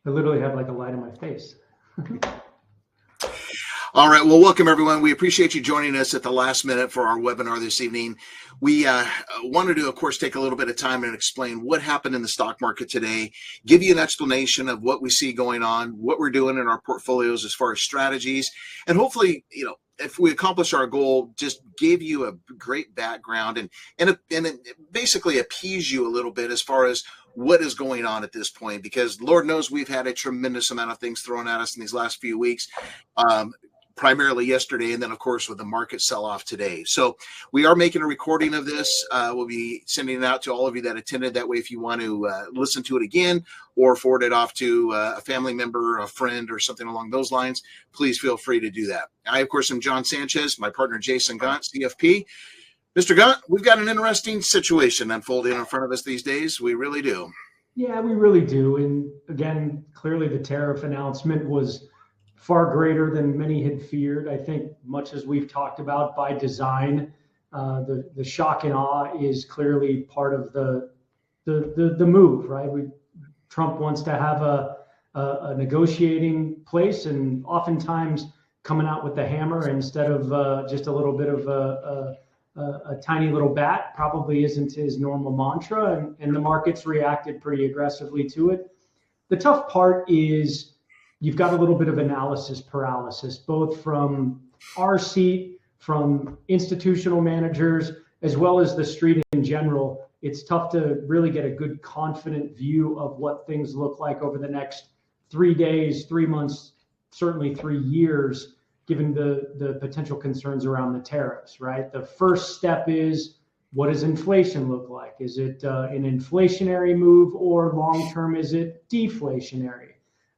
I literally have like a light in my face. All right. Well, welcome, everyone. We appreciate you joining us at the last minute for our webinar this evening. We wanted to, of course, take a little bit of time and explain what happened in the stock market today, give you an explanation of what we see going on, what we're doing in our portfolios as far as strategies, and hopefully, if we accomplish our goal, just gave you a great background and basically appease you a little bit as far as what is going on at this point, because Lord knows we've had a tremendous amount of things thrown at us in these last few weeks. Primarily yesterday, and then of course with the market sell-off today. So we are making a recording of this. We'll be sending it out to all of you that attended. That way, if you want to listen to it again or forward it off to a family member, a friend, or something along those lines, please feel free to do that. I, of course, am John Sanchez, my partner Jason Gaunt, CFP. Mr. Gaunt, we've got an interesting situation unfolding in front of us these days. We really do. Yeah, we really do. And again, clearly the tariff announcement was far greater than many had feared. I think much as we've talked about by design, the shock and awe is clearly part of the move, right? Trump wants to have a negotiating place, and oftentimes coming out with the hammer instead of just a little bit of a tiny little bat probably isn't his normal mantra, and the market's reacted pretty aggressively to it. The tough part is you've got a little bit of analysis paralysis, both from our seat, from institutional managers, as well as the street in general. It's tough to really get a good confident view of what things look like over the next 3 days, 3 months, certainly 3 years, given the potential concerns around the tariffs, right? The first step is, what does inflation look like? Is it an inflationary move, or long-term, is it deflationary?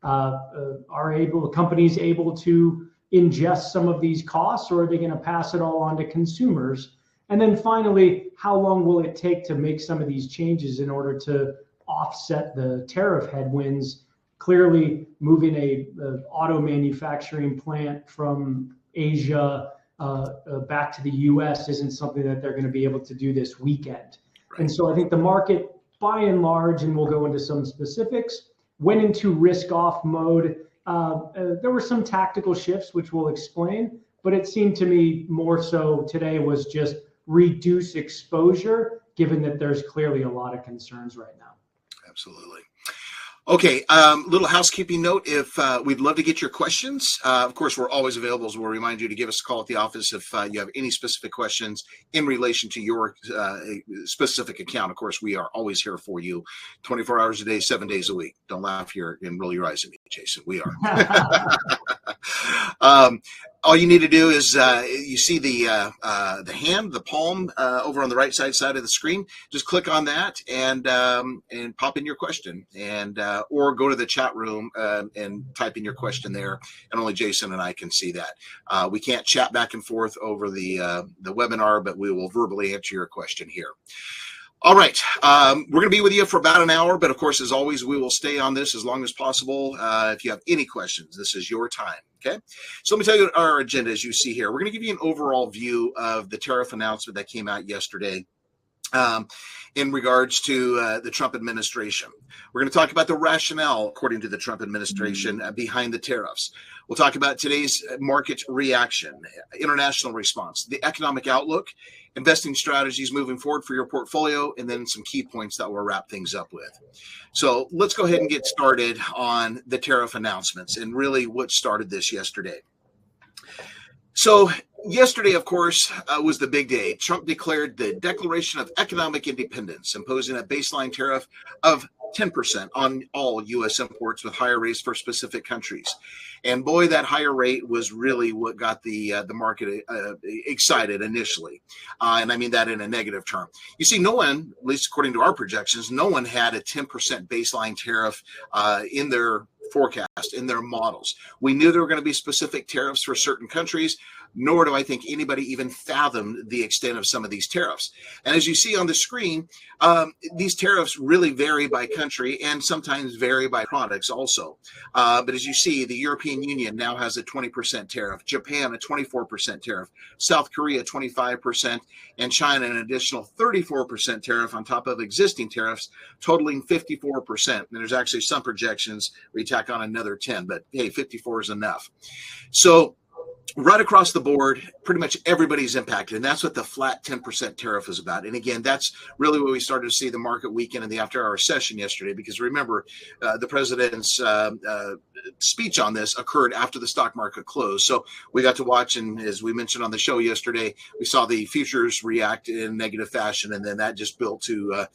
Are companies able to ingest some of these costs, or are they going to pass it all on to consumers? And then finally, how long will it take to make some of these changes in order to offset the tariff headwinds? Clearly, moving a auto manufacturing plant from Asia back to the U.S. isn't something that they're going to be able to do this weekend. Right. And so I think the market, by and large, and we'll go into some specifics, went into risk-off mode. There were some tactical shifts, which we'll explain, but it seemed to me more so today was just reduce exposure, given that there's clearly a lot of concerns right now. Absolutely. Okay, little housekeeping note. If we'd love to get your questions. Of course, we're always available, so we'll remind you to give us a call at the office if you have any specific questions in relation to your specific account. Of course, we are always here for you 24 hours a day, 7 days a week. Don't laugh here and roll your eyes at me, Jason. We are. All you need to do is you see the hand, the palm over on the right side of the screen. Just click on that and pop in your question, and or go to the chat room and type in your question there. And only Jason and I can see that. We can't chat back and forth over the webinar, but we will verbally answer your question here. All right, we're going to be with you for about an hour, but of course, as always, we will stay on this as long as possible. If you have any questions, this is your time, okay? So let me tell you our agenda as you see here. We're going to give you an overall view of the tariff announcement that came out yesterday in regards to the Trump administration. We're going to talk about the rationale, according to the Trump administration, behind the tariffs. We'll talk about today's market reaction, international response, the economic outlook, investing strategies moving forward for your portfolio, and then some key points that we'll wrap things up with. So let's go ahead and get started on the tariff announcements and really what started this yesterday. So yesterday, of course, was the big day. Trump declared the Declaration of Economic Independence, imposing a baseline tariff of 10% on all U.S. imports with higher rates for specific countries. And boy, that higher rate was really what got the market excited initially. And I mean that in a negative term. You see, no one, at least according to our projections, no one had a 10% baseline tariff in their forecast, in their models. We knew there were going to be specific tariffs for certain countries, nor do I think anybody even fathomed the extent of some of these tariffs. And as you see on the screen, these tariffs really vary by country and sometimes vary by products also. But as you see, the European Union now has a 20% tariff, Japan a 24% tariff, South Korea 25%, and China an additional 34% tariff on top of existing tariffs, totaling 54%. And there's actually some projections where you tack on another 10, but hey, 54 is enough. So right across the board, pretty much everybody's impacted. And that's what the flat 10% tariff is about. And again, that's really what we started to see the market weekend in the after-hour session yesterday, because remember, the president's speech on this occurred after the stock market closed. So we got to watch, and as we mentioned on the show yesterday, we saw the futures react in negative fashion, and then that just built to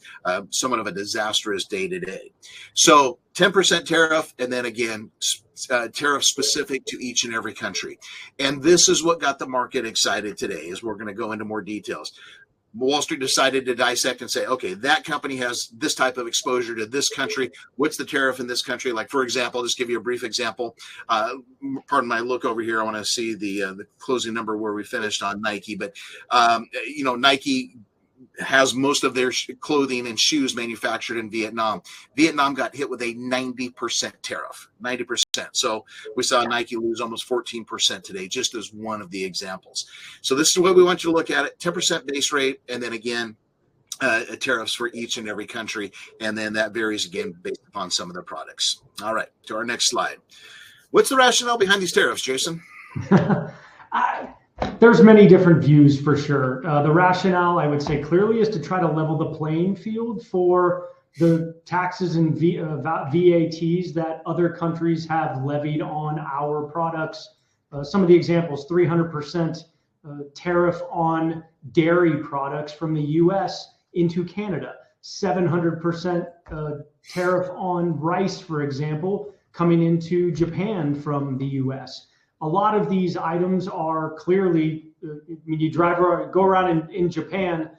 somewhat of a disastrous day today. So 10% tariff, and then again, tariff specific to each and every country. And this is what got the market excited today, as we're going to go into more details. Wall Street decided to dissect and say, okay, that company has this type of exposure to this country. What's the tariff in this country? Like, for example, I'll just give you a brief example. Pardon my look over here. I want to see the closing number where we finished on Nike. But, Nike has most of their clothing and shoes manufactured in Vietnam. Vietnam got hit with a 90% tariff, 90%. So we saw Nike lose almost 14% today, just as one of the examples. So this is what we want you to look at it, 10% base rate, and then again, tariffs for each and every country. And then that varies again based upon some of the products. All right, to our next slide. What's the rationale behind these tariffs, Jason? There's many different views for sure. The rationale, I would say clearly, is to try to level the playing field for the taxes and VATs that other countries have levied on our products. Some of the examples, 300% tariff on dairy products from the US into Canada, 700% tariff on rice, for example, coming into Japan from the US. A lot of these items are clearly, when you go around in Japan,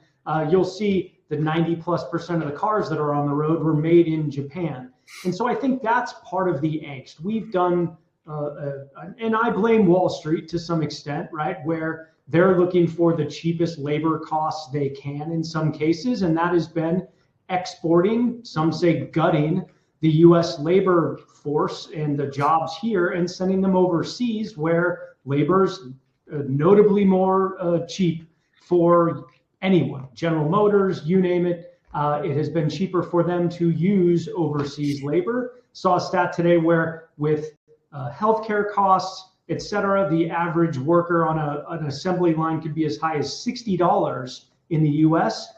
you'll see that 90+% of the cars that are on the road were made in Japan. And so I think that's part of the angst. We've done, and I blame Wall Street to some extent, right, where they're looking for the cheapest labor costs they can in some cases, and that has been exporting, some say gutting, the US labor force and the jobs here and sending them overseas where labor's notably more cheap for anyone. General Motors, you name it. It has been cheaper for them to use overseas labor. Saw a stat today where with healthcare costs, et cetera, the average worker on an assembly line could be as high as $60 in the US,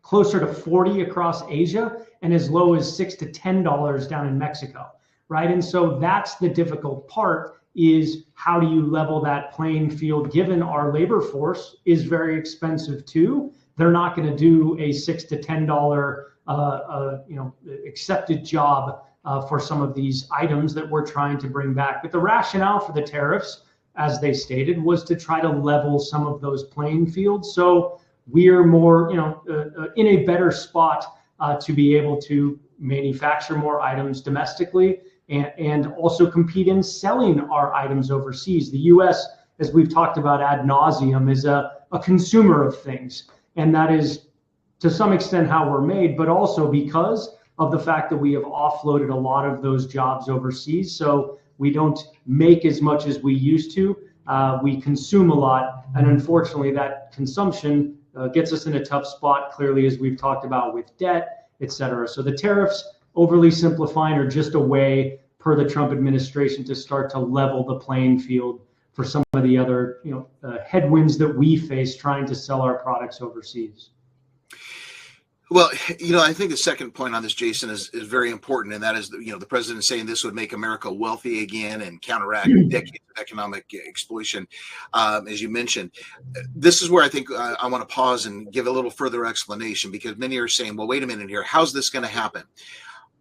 closer to 40 across Asia, and as low as $6 to $10 down in Mexico, right? And so that's the difficult part, is how do you level that playing field, given our labor force is very expensive too. They're not going to do a $6 to $10 accepted job for some of these items that we're trying to bring back. But the rationale for the tariffs, as they stated, was to try to level some of those playing fields. So we're more, in a better spot to be able to manufacture more items domestically and also compete in selling our items overseas. The U.S., as we've talked about ad nauseum, is a consumer of things. And that is to some extent how we're made, but also because of the fact that we have offloaded a lot of those jobs overseas. So we don't make as much as we used to. We consume a lot. And unfortunately, that consumption gets us in a tough spot, clearly, as we've talked about with debt, et cetera. So the tariffs, overly simplifying, are just a way, per the Trump administration, to start to level the playing field for some of the other headwinds that we face trying to sell our products overseas. Well, I think the second point on this, Jason, is very important, and that is, the president saying this would make America wealthy again and counteract decades of economic exploitation, as you mentioned. This is where I think I want to pause and give a little further explanation, because many are saying, well, wait a minute here, how's this going to happen?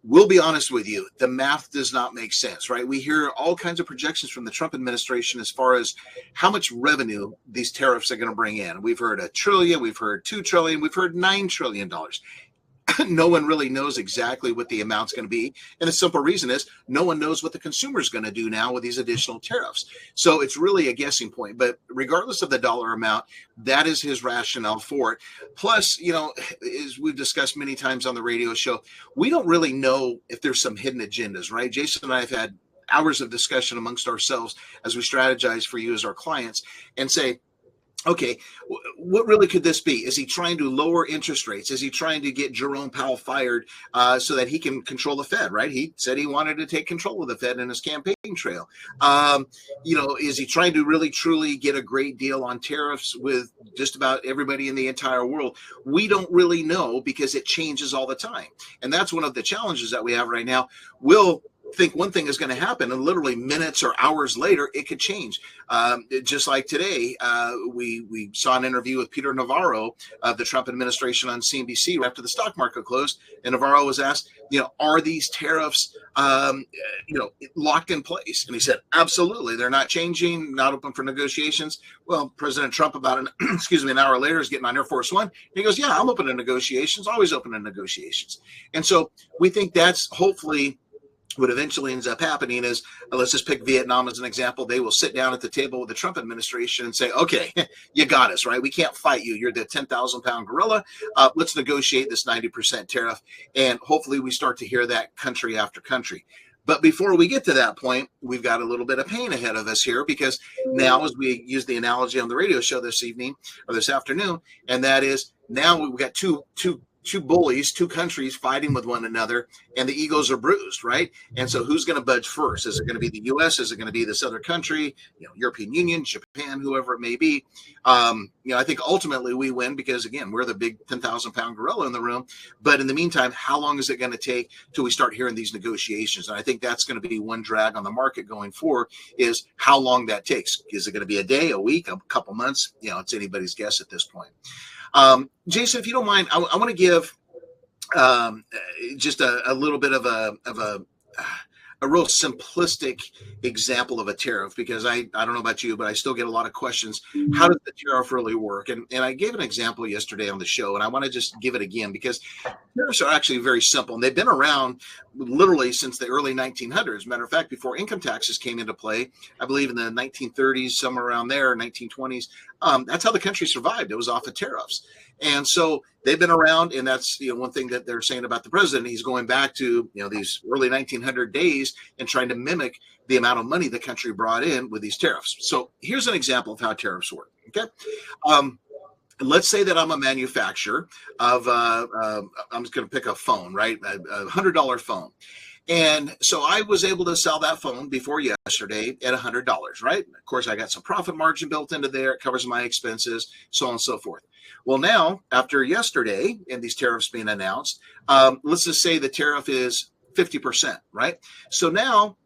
We'll be honest with you, the math does not make sense, right? We hear all kinds of projections from the Trump administration as far as how much revenue these tariffs are going to bring in. We've heard $1 trillion, we've heard $2 trillion, we've heard $9 trillion. no one really knows exactly what the amount's going to be. And the simple reason is no one knows what the consumer is going to do now with these additional tariffs. So it's really a guessing point. But regardless of the dollar amount, that is his rationale for it. Plus, as we've discussed many times on the radio show, we don't really know if there's some hidden agendas, right? Jason and I have had hours of discussion amongst ourselves as we strategize for you as our clients and say, okay, what really could this be? Is he trying to lower interest rates? Is he trying to get Jerome Powell fired so that he can control the Fed, right? He said he wanted to take control of the Fed in his campaign trail. Is he trying to really, truly get a great deal on tariffs with just about everybody in the entire world? We don't really know because it changes all the time. And that's one of the challenges that we have right now. We'll think one thing is going to happen, and literally minutes or hours later, it could change. Just like today, we saw an interview with Peter Navarro of the Trump administration on CNBC right after the stock market closed, and Navarro was asked, are these tariffs, locked in place? And he said, absolutely, they're not changing, not open for negotiations. Well, President Trump about an hour later is getting on Air Force One. He goes, yeah, I'm open to negotiations, always open to negotiations. And so we think that's hopefully what eventually ends up happening is, let's just pick Vietnam as an example. They will sit down at the table with the Trump administration and say, okay, you got us, right? We can't fight you. You're the 10,000 pound gorilla. Let's negotiate this 90% tariff. And hopefully we start to hear that country after country. But before we get to that point, we've got a little bit of pain ahead of us here, because now, as we use the analogy on the radio show this evening or this afternoon, and that is now we've got two bullies, two countries fighting with one another, and the egos are bruised, right? And so who's going to budge first? Is it going to be the U.S.? Is it going to be this other country, European Union, Japan, whoever it may be? I think ultimately we win because, again, we're the big 10,000 pound gorilla in the room. But in the meantime, how long is it going to take till we start hearing these negotiations? And I think that's going to be one drag on the market going forward, is how long that takes. Is it going to be a day, a week, a couple months? It's anybody's guess at this point. Jason, if you don't mind, I want to give just a little bit of a real simplistic example of a tariff, because I don't know about you, but I still get a lot of questions. How does the tariff really work? And I gave an example yesterday on the show, and I want to just give it again, because tariffs are actually very simple, and they've been around literally since the early 1900s. Matter of fact, before income taxes came into play, I believe in the 1930s, somewhere around there, 1920s, that's how the country survived. It was off of tariffs. And so they've been around, and that's one thing that they're saying about the president. He's going back to these early 1900 days and trying to mimic the amount of money the country brought in with these tariffs. So here's an example of how tariffs work. Okay, let's say that I'm a manufacturer of I'm just going to pick a phone, right? A $100 phone. And so I was able to sell that phone before yesterday at $100, right? Of course, I got some profit margin built into there. It covers my expenses, so on and so forth. Well, now, after yesterday and these tariffs being announced, let's just say the tariff is 50%, right? So now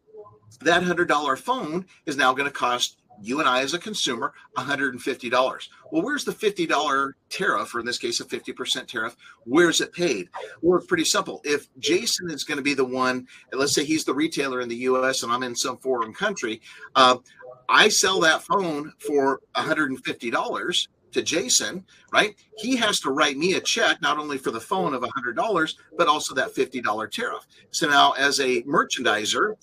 that $100 phone is now going to cost you and I as a consumer $150. Well, where's the $50 tariff, or in this case, a 50% tariff? Where's it paid? Well, it's pretty simple. If Jason is going to be the one, and let's say he's the retailer in the U.S. and I'm in some foreign country, I sell that phone for $150 to Jason, right? He has to write me a check, not only for the phone of $100, but also that $50 tariff. So now, as a merchandiser,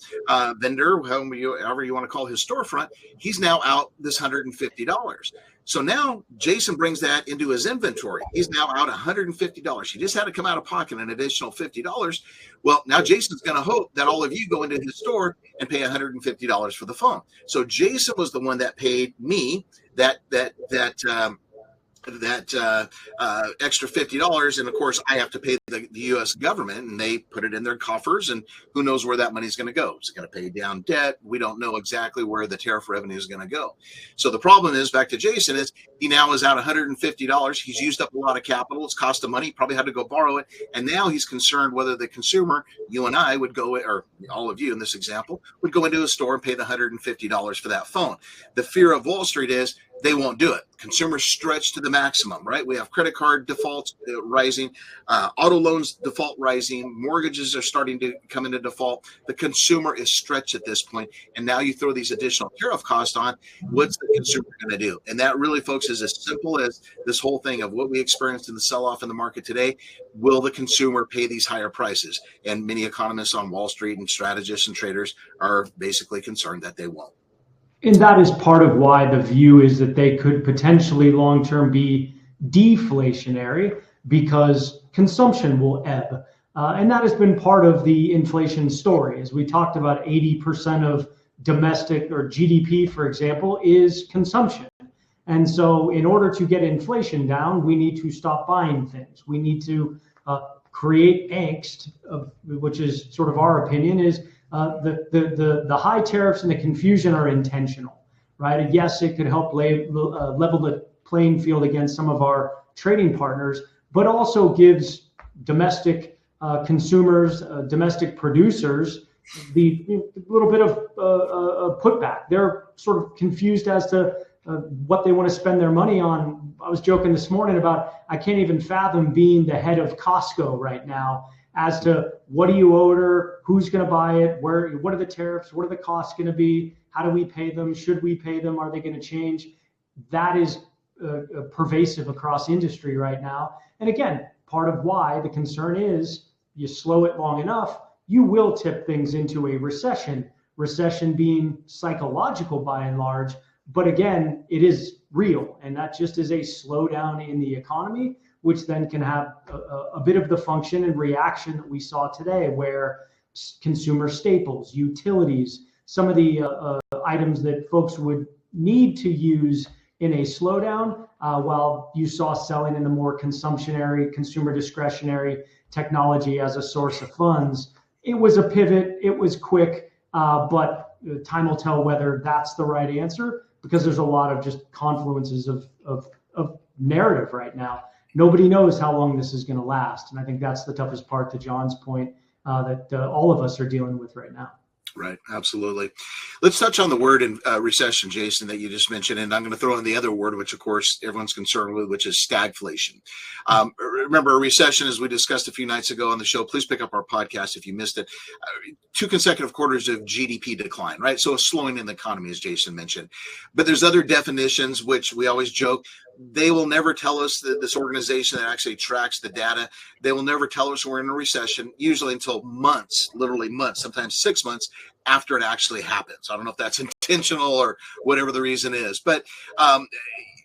vendor, however you want to call his storefront, he's now out this $150. So now Jason brings that into his inventory. He's now out $150. He just had to come out of pocket an additional $50. Well, now Jason's going to hope that all of you go into his store and pay $150 for the phone. So Jason was the one that paid me that extra $50, and of course I have to pay the U.S. government, and they put it in their coffers, and who knows where that money is going to go? Is it going to pay down debt? We don't know exactly where the tariff revenue is going to go. So the problem is, back to Jason, is he now is out $150. He's used up a lot of capital. It's cost of money. Probably had to go borrow it, and now he's concerned whether the consumer, you and I, would go, or all of you in this example, would go into a store and pay the $150 for that phone. The fear of Wall Street is they won't do it. Consumers stretch to the maximum, right? We have credit card defaults rising. Auto loans default rising, mortgages are starting to come into default. The consumer is stretched at this point, and now you throw these additional tariff costs on. What's the consumer going to do? And that really, folks, is as simple as this whole thing of what we experienced in the sell-off in the market today. Will the consumer pay these higher prices? And many economists on Wall Street and strategists and traders are basically concerned that they won't. And that is part of why the view is that they could potentially long-term be deflationary, because consumption will ebb. And that has been part of the inflation story. As we talked about, 80% of domestic or GDP, for example, is consumption. And so in order to get inflation down, we need to stop buying things. We need to create angst, which is sort of our opinion, is the high tariffs and the confusion are intentional, right? And yes, it could help level the playing field against some of our trading partners, but also gives domestic consumers, domestic producers, the little bit of putback. They're sort of confused as to what they want to spend their money on. I was joking this morning about, I can't even fathom being the head of Costco right now as to what do you order, who's going to buy it, what are the tariffs, what are the costs going to be, how do we pay them, should we pay them, are they going to change? That is pervasive across industry right now. And again, part of why the concern is you slow it long enough, you will tip things into a recession being psychological by and large. But again, it is real. And that just is a slowdown in the economy, which then can have a bit of the function and reaction that we saw today, where consumer staples, utilities, some of the items that folks would need to use in a slowdown, while you saw selling in the more consumptionary, consumer discretionary technology as a source of funds. It was a pivot, it was quick, but time will tell whether that's the right answer, because there's a lot of just confluences of narrative right now. Nobody knows how long this is going to last. And I think that's the toughest part, to John's point, that all of us are dealing with right now. Right. Absolutely. Let's touch on the word in recession, Jason, that you just mentioned. And I'm going to throw in the other word, which, of course, everyone's concerned with, which is stagflation. Remember, a recession, as we discussed a few nights ago on the show, please pick up our podcast if you missed it. 2 consecutive quarters of GDP decline, right? So a slowing in the economy, as Jason mentioned. But there's other definitions, which we always joke. They will never tell us, that this organization that actually tracks the data, they will never tell us we're in a recession, usually until months, literally months, sometimes 6 months after it actually happens. I don't know if that's intentional or whatever the reason is, but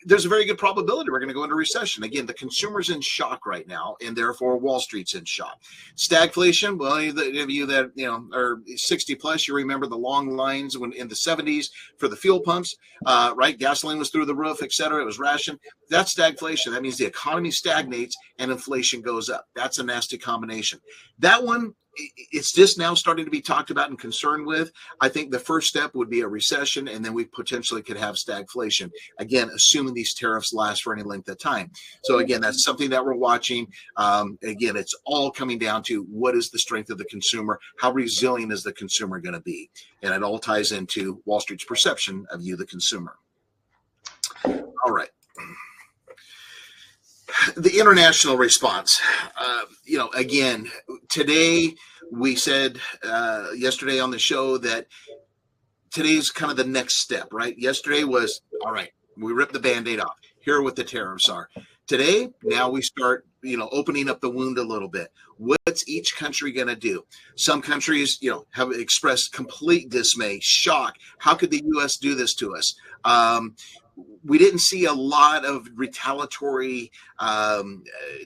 there's a very good probability we're going to go into recession. Again, the consumer's in shock right now, and therefore Wall Street's in shock. Stagflation, well, any of you that are 60 plus, you remember the long lines when in the 70s for the fuel pumps, right? Gasoline was through the roof, et cetera. It was rationed. That's stagflation. That means the economy stagnates and inflation goes up. That's a nasty combination. That one, it's just now starting to be talked about and concerned with. I think the first step would be a recession, and then we potentially could have stagflation. Again, assuming these tariffs last for any length of time. So again, that's something that we're watching. Again, it's all coming down to what is the strength of the consumer? How resilient is the consumer going to be? And it all ties into Wall Street's perception of you, the consumer. All right. The international response, again, today we said yesterday on the show that today's kind of the next step, right? Yesterday was, all right, we ripped the Band-Aid off. Here are what the tariffs are. Today, now we start, opening up the wound a little bit. What's each country going to do? Some countries, have expressed complete dismay, shock. How could the U.S. do this to us? We didn't see a lot of retaliatory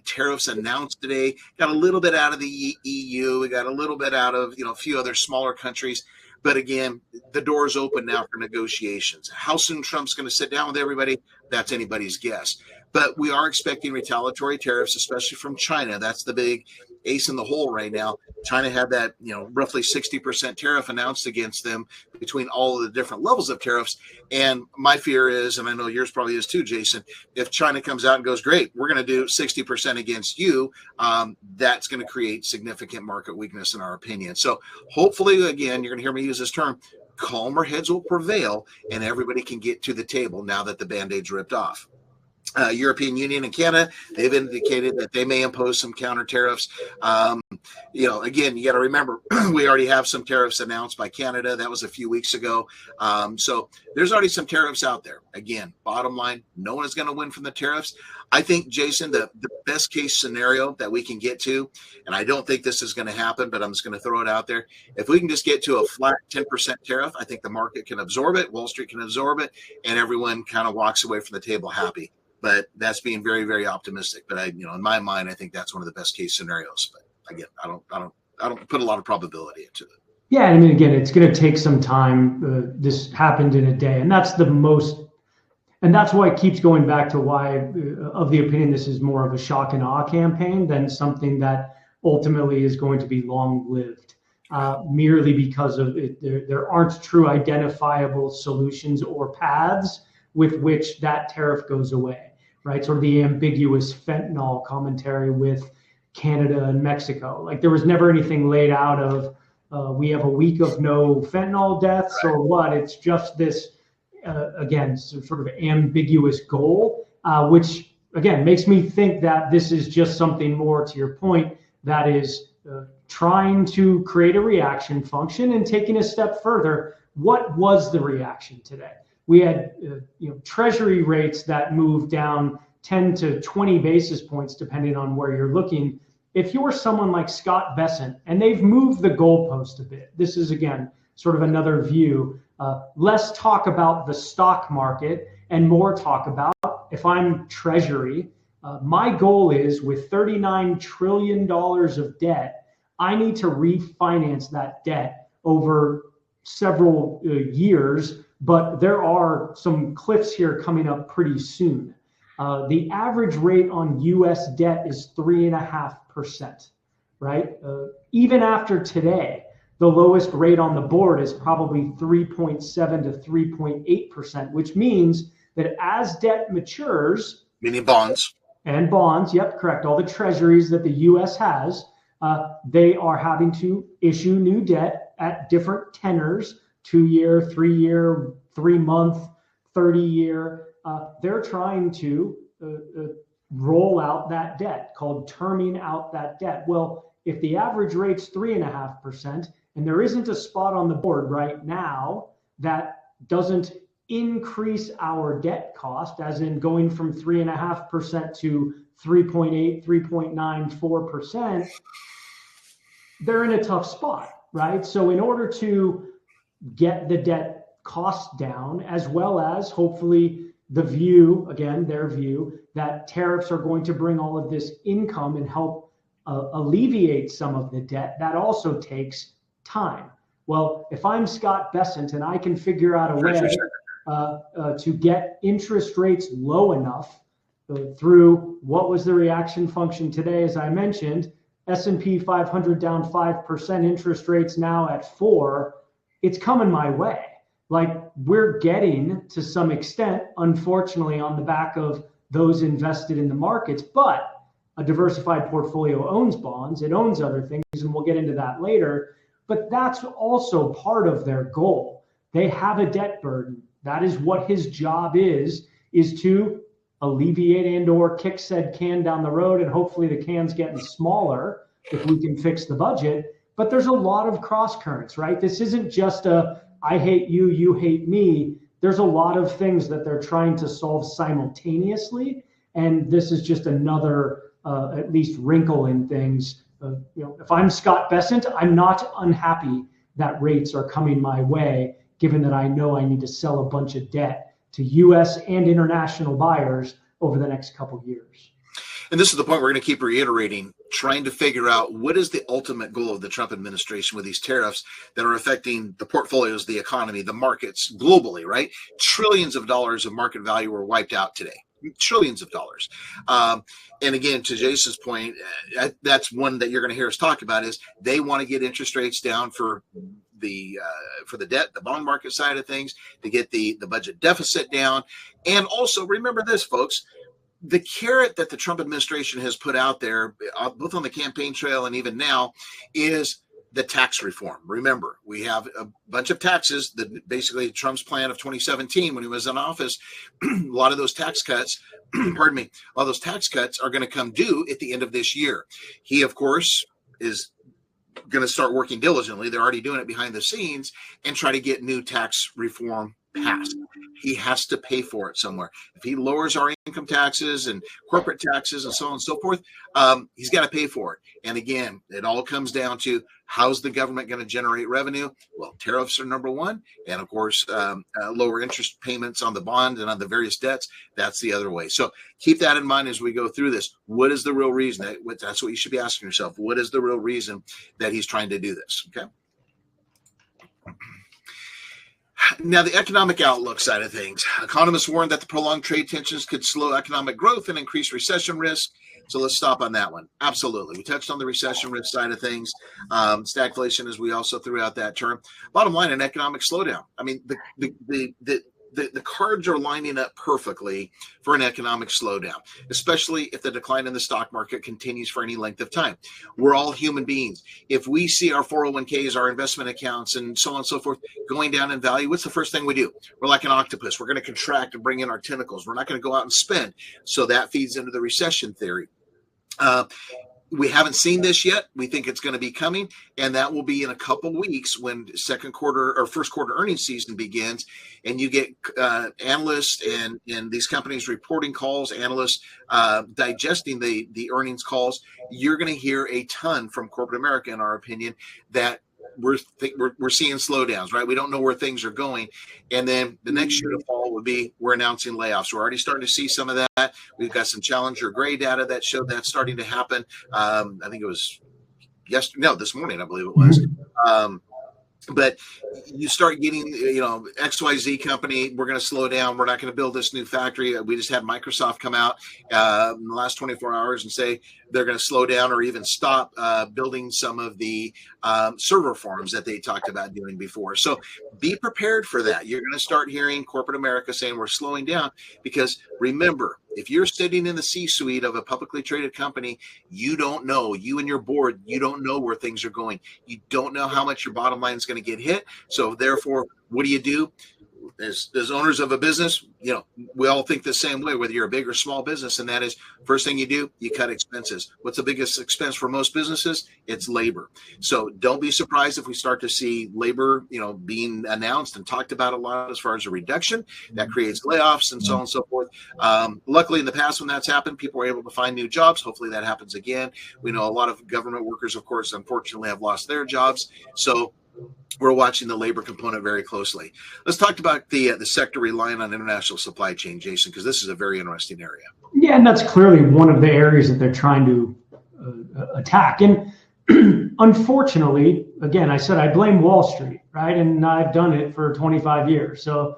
tariffs announced today. Got a little bit out of the EU. We got a little bit out of, a few other smaller countries. But again, the door is open now for negotiations. How soon Trump's going to sit down with everybody, that's anybody's guess. But we are expecting retaliatory tariffs, especially from China. That's the big ace in the hole right now. China had that, roughly 60% tariff announced against them between all of the different levels of tariffs. And my fear is, and I know yours probably is too, Jason, if China comes out and goes, great, we're going to do 60% against you, that's going to create significant market weakness in our opinion. So hopefully, again, you're going to hear me use this term, calmer heads will prevail and everybody can get to the table now that the Band-Aid's ripped off. European Union and Canada, they've indicated that they may impose some counter tariffs. Again, you got to remember, we already have some tariffs announced by Canada. That was a few weeks ago. So there's already some tariffs out there. Again, bottom line, no one is going to win from the tariffs. I think, Jason, the best case scenario that we can get to, and I don't think this is going to happen, but I'm just going to throw it out there. If we can just get to a flat 10% tariff, I think the market can absorb it, Wall Street can absorb it, and everyone kind of walks away from the table happy. But that's being very, very optimistic. But in my mind, I think that's one of the best case scenarios. But again, I don't put a lot of probability into it. Yeah, I mean, again, it's going to take some time. This happened in a day, and that's that's why it keeps going back to why, of the opinion, this is more of a shock and awe campaign than something that ultimately is going to be long-lived. Merely because of it, there aren't true identifiable solutions or paths with which that tariff goes away, right? Sort of the ambiguous fentanyl commentary with Canada and Mexico. Like there was never anything laid out of we have a week of no fentanyl deaths or what. It's just this, again, sort of ambiguous goal, which again makes me think that this is just something more, to your point, that is trying to create a reaction function. And taking a step further, what was the reaction today? We had treasury rates that moved down 10 to 20 basis points, depending on where you're looking. If you're someone like Scott Bessent, and they've moved the goalpost a bit, this is, again, sort of another view. Less talk about the stock market and more talk about, if I'm Treasury, my goal is with $39 trillion of debt, I need to refinance that debt over several years. But there are some cliffs here coming up pretty soon. The average rate on U.S. debt is 3.5%, right? Even after today, the lowest rate on the board is probably 3.7 to 3.8%, which means that as debt matures, meaning bonds, yep, correct, all the treasuries that the U.S. has, they are having to issue new debt at different tenors. 2-year, 3-year, 3-month, 30-year. They're trying to roll out that debt, called terming out that debt. Well, if the average rate's 3.5%, and there isn't a spot on the board right now that doesn't increase our debt cost, as in going from 3.5% to 3.8, 3.94%, they're in a tough spot, right? So in order to get the debt cost down, as well as hopefully the view, again, their view, that tariffs are going to bring all of this income and help alleviate some of the debt, that also takes time. Well, if I'm Scott Bessent and I can figure out a way to get interest rates low enough through what was the reaction function today, as I mentioned, S&P 500 down 5%, interest rates now at 4%, it's coming my way. Like we're getting to some extent, unfortunately, on the back of those invested in the markets, but a diversified portfolio owns bonds, it owns other things, and we'll get into that later. But that's also part of their goal. They have a debt burden. That is what his job is to alleviate and or kick said can down the road, and hopefully the can's getting smaller if we can fix the budget. But there's a lot of cross currents, right? This isn't just a I hate you, you hate me. There's a lot of things that they're trying to solve simultaneously, and this is just another at least wrinkle in things. If I'm Scott Bessent, I'm not unhappy that rates are coming my way, given that I know I need to sell a bunch of debt to U.S. and international buyers over the next couple of years. And this is the point we're going to keep reiterating, trying to figure out what is the ultimate goal of the Trump administration with these tariffs that are affecting the portfolios, the economy, the markets globally, right? Trillions of dollars of market value were wiped out today. Trillions of dollars. And again, to Jason's point, that's one that you're going to hear us talk about is they want to get interest rates down for the debt, the bond market side of things, to get the budget deficit down. And also remember this, folks, the carrot that the Trump administration has put out there, both on the campaign trail and even now, is the tax reform. Remember, we have a bunch of taxes that basically Trump's plan of 2017 when he was in office, a lot of those tax cuts, pardon me, all those tax cuts are going to come due at the end of this year. He, of course, is going to start working diligently. They're already doing it behind the scenes and try to get new tax reform passed. He has to pay for it somewhere. If he lowers our income taxes and corporate taxes and so on and so forth, he's got to pay for it. And again, it all comes down to how's the government going to generate revenue? Well, tariffs are number one. And of course, lower interest payments on the bond and on the various debts. That's the other way. So keep that in mind as we go through this. What is the real reason? That's what you should be asking yourself. What is the real reason that he's trying to do this? Okay. Now, the economic outlook side of things. Economists warned that the prolonged trade tensions could slow economic growth and increase recession risk. So let's stop on that one. Absolutely. We touched on the recession risk side of things. Stagflation, as we also threw out that term. Bottom line, an economic slowdown. I mean, the cards are lining up perfectly for an economic slowdown, especially if the decline in the stock market continues for any length of time. We're all human beings. If we see our 401ks, our investment accounts, and so on and so forth going down in value, what's the first thing we do? We're like an octopus. We're going to contract and bring in our tentacles. We're not going to go out and spend. So that feeds into the recession theory. We haven't seen this yet. We think it's going to be coming, and that will be in a couple weeks when second quarter or first quarter earnings season begins, and you get analysts and these companies reporting calls, analysts digesting the earnings calls. You're going to hear a ton from corporate America, in our opinion, that we're seeing slowdowns, right? We don't know where things are going. And then the next shoe to fall would be we're announcing layoffs. We're already starting to see some of that. We've got some Challenger Gray data that showed that starting to happen. I think it was this morning, I believe it was. But you start getting, XYZ company, we're going to slow down. We're not going to build this new factory. We just had Microsoft come out in the last 24 hours and say they're going to slow down or even stop building some of the server farms that they talked about doing before. So be prepared for that. You're going to start hearing corporate America saying we're slowing down because remember, if you're sitting in the C-suite of a publicly traded company, you don't know, you and your board, you don't know where things are going. You don't know how much your bottom line is going to get hit. So therefore, what do? As owners of a business, we all think the same way, whether you're a big or small business, and that is first thing you do, you cut expenses. What's the biggest expense for most businesses? It's labor. So don't be surprised if we start to see labor, being announced and talked about a lot as far as a reduction. That creates layoffs and so on and so forth. Luckily, in the past, when that's happened, people were able to find new jobs. Hopefully that happens again. We know a lot of government workers, of course, unfortunately have lost their jobs. So we're watching the labor component very closely. Let's talk about the sector relying on international supply chain, Jason, because this is a very interesting area. Yeah, and that's clearly one of the areas that they're trying to attack. And unfortunately, again, I said I blame Wall Street, right? And I've done it for 25 years. So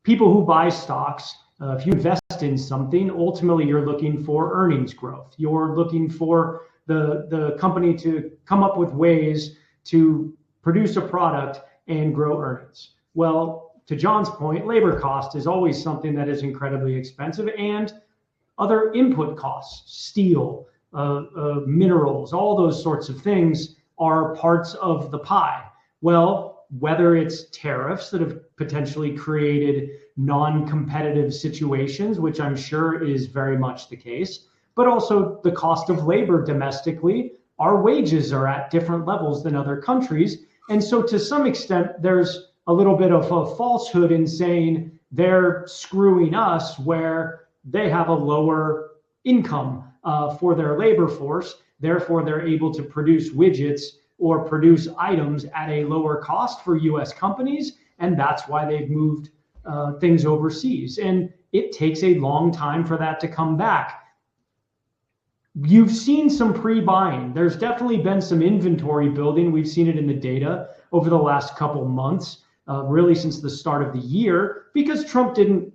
people who buy stocks, if you invest in something, ultimately you're looking for earnings growth. You're looking for the company to come up with ways to produce a product and grow earnings. Well, to John's point, labor cost is always something that is incredibly expensive, and other input costs, steel, minerals, all those sorts of things are parts of the pie. Well, whether it's tariffs that have potentially created non-competitive situations, which I'm sure is very much the case, but also the cost of labor domestically, our wages are at different levels than other countries. And so to some extent, there's a little bit of a falsehood in saying they're screwing us where they have a lower income for their labor force. Therefore, they're able to produce widgets or produce items at a lower cost for US companies. And that's why they've moved things overseas. And it takes a long time for that to come back. You've seen some pre-buying. There's definitely been some inventory building. We've seen it in the data over the last couple months, really since the start of the year, because Trump didn't,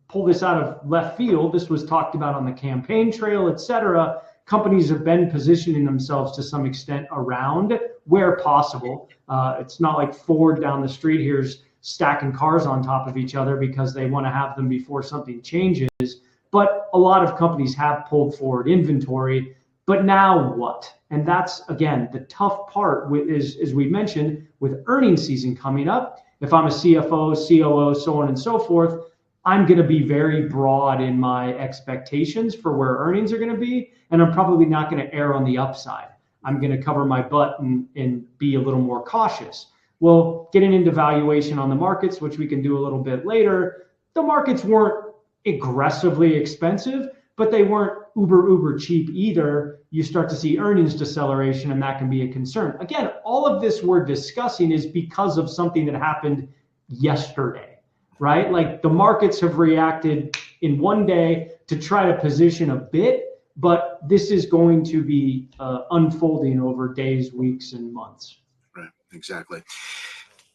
pull this out of left field. This was talked about on the campaign trail, et cetera. Companies have been positioning themselves to some extent around where possible. It's not like Ford down the street here's stacking cars on top of each other because they want to have them before something changes. But a lot of companies have pulled forward inventory. But now what? And that's, again, the tough part is, as we mentioned, with earnings season coming up. If I'm a CFO, COO, so on and so forth, I'm going to be very broad in my expectations for where earnings are going to be. And I'm probably not going to err on the upside. I'm going to cover my butt and be a little more cautious. Well, getting into valuation on the markets, which we can do a little bit later, the markets weren't aggressively expensive, but they weren't uber cheap either. You start to see earnings deceleration, and that can be a concern. Again, all of this we're discussing is because of something that happened yesterday, right? Like the markets have reacted in one day to try to position a bit, but this is going to be unfolding over days, weeks, and months. Right, exactly.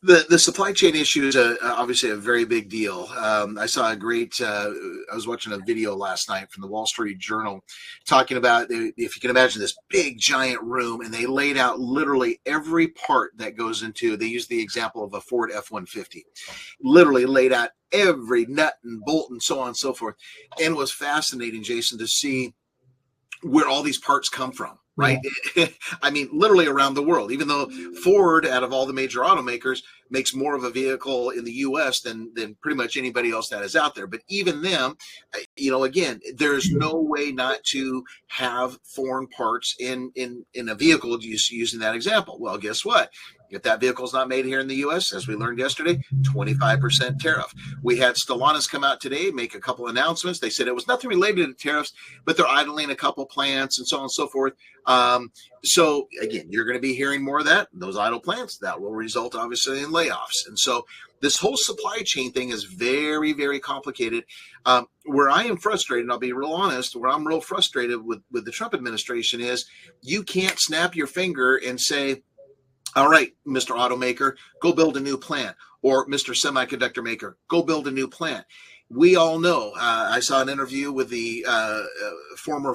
The supply chain issue is obviously a very big deal. I saw a great, I was watching a video last night from the Wall Street Journal talking about, if you can imagine this big giant room, and they laid out literally every part that goes into, they used the example of a Ford F-150, literally laid out every nut and bolt and so on and so forth. And it was fascinating, Jason, to see where all these parts come from. Right. Yeah. I mean, literally around the world, even though Ford, out of all the major automakers, makes more of a vehicle in the U.S. than pretty much anybody else that is out there. But even them, again, there's no way not to have foreign parts in a vehicle using that example. Well, guess what? If that vehicle is not made here in the U.S., as we learned yesterday, 25% tariff. We had Stellantis come out today, make a couple announcements. They said it was nothing related to tariffs, but they're idling a couple plants and so on and so forth. So again, you're going to be hearing more of that. Those idle plants, that will result obviously in layoffs. And so this whole supply chain thing is very, very complicated. Where I am frustrated, and I'll be real honest, where I'm real frustrated with the Trump administration is you can't snap your finger and say, all right, Mr. Automaker, go build a new plant. Or Mr. Semiconductor Maker, go build a new plant. We all know, I saw an interview with the former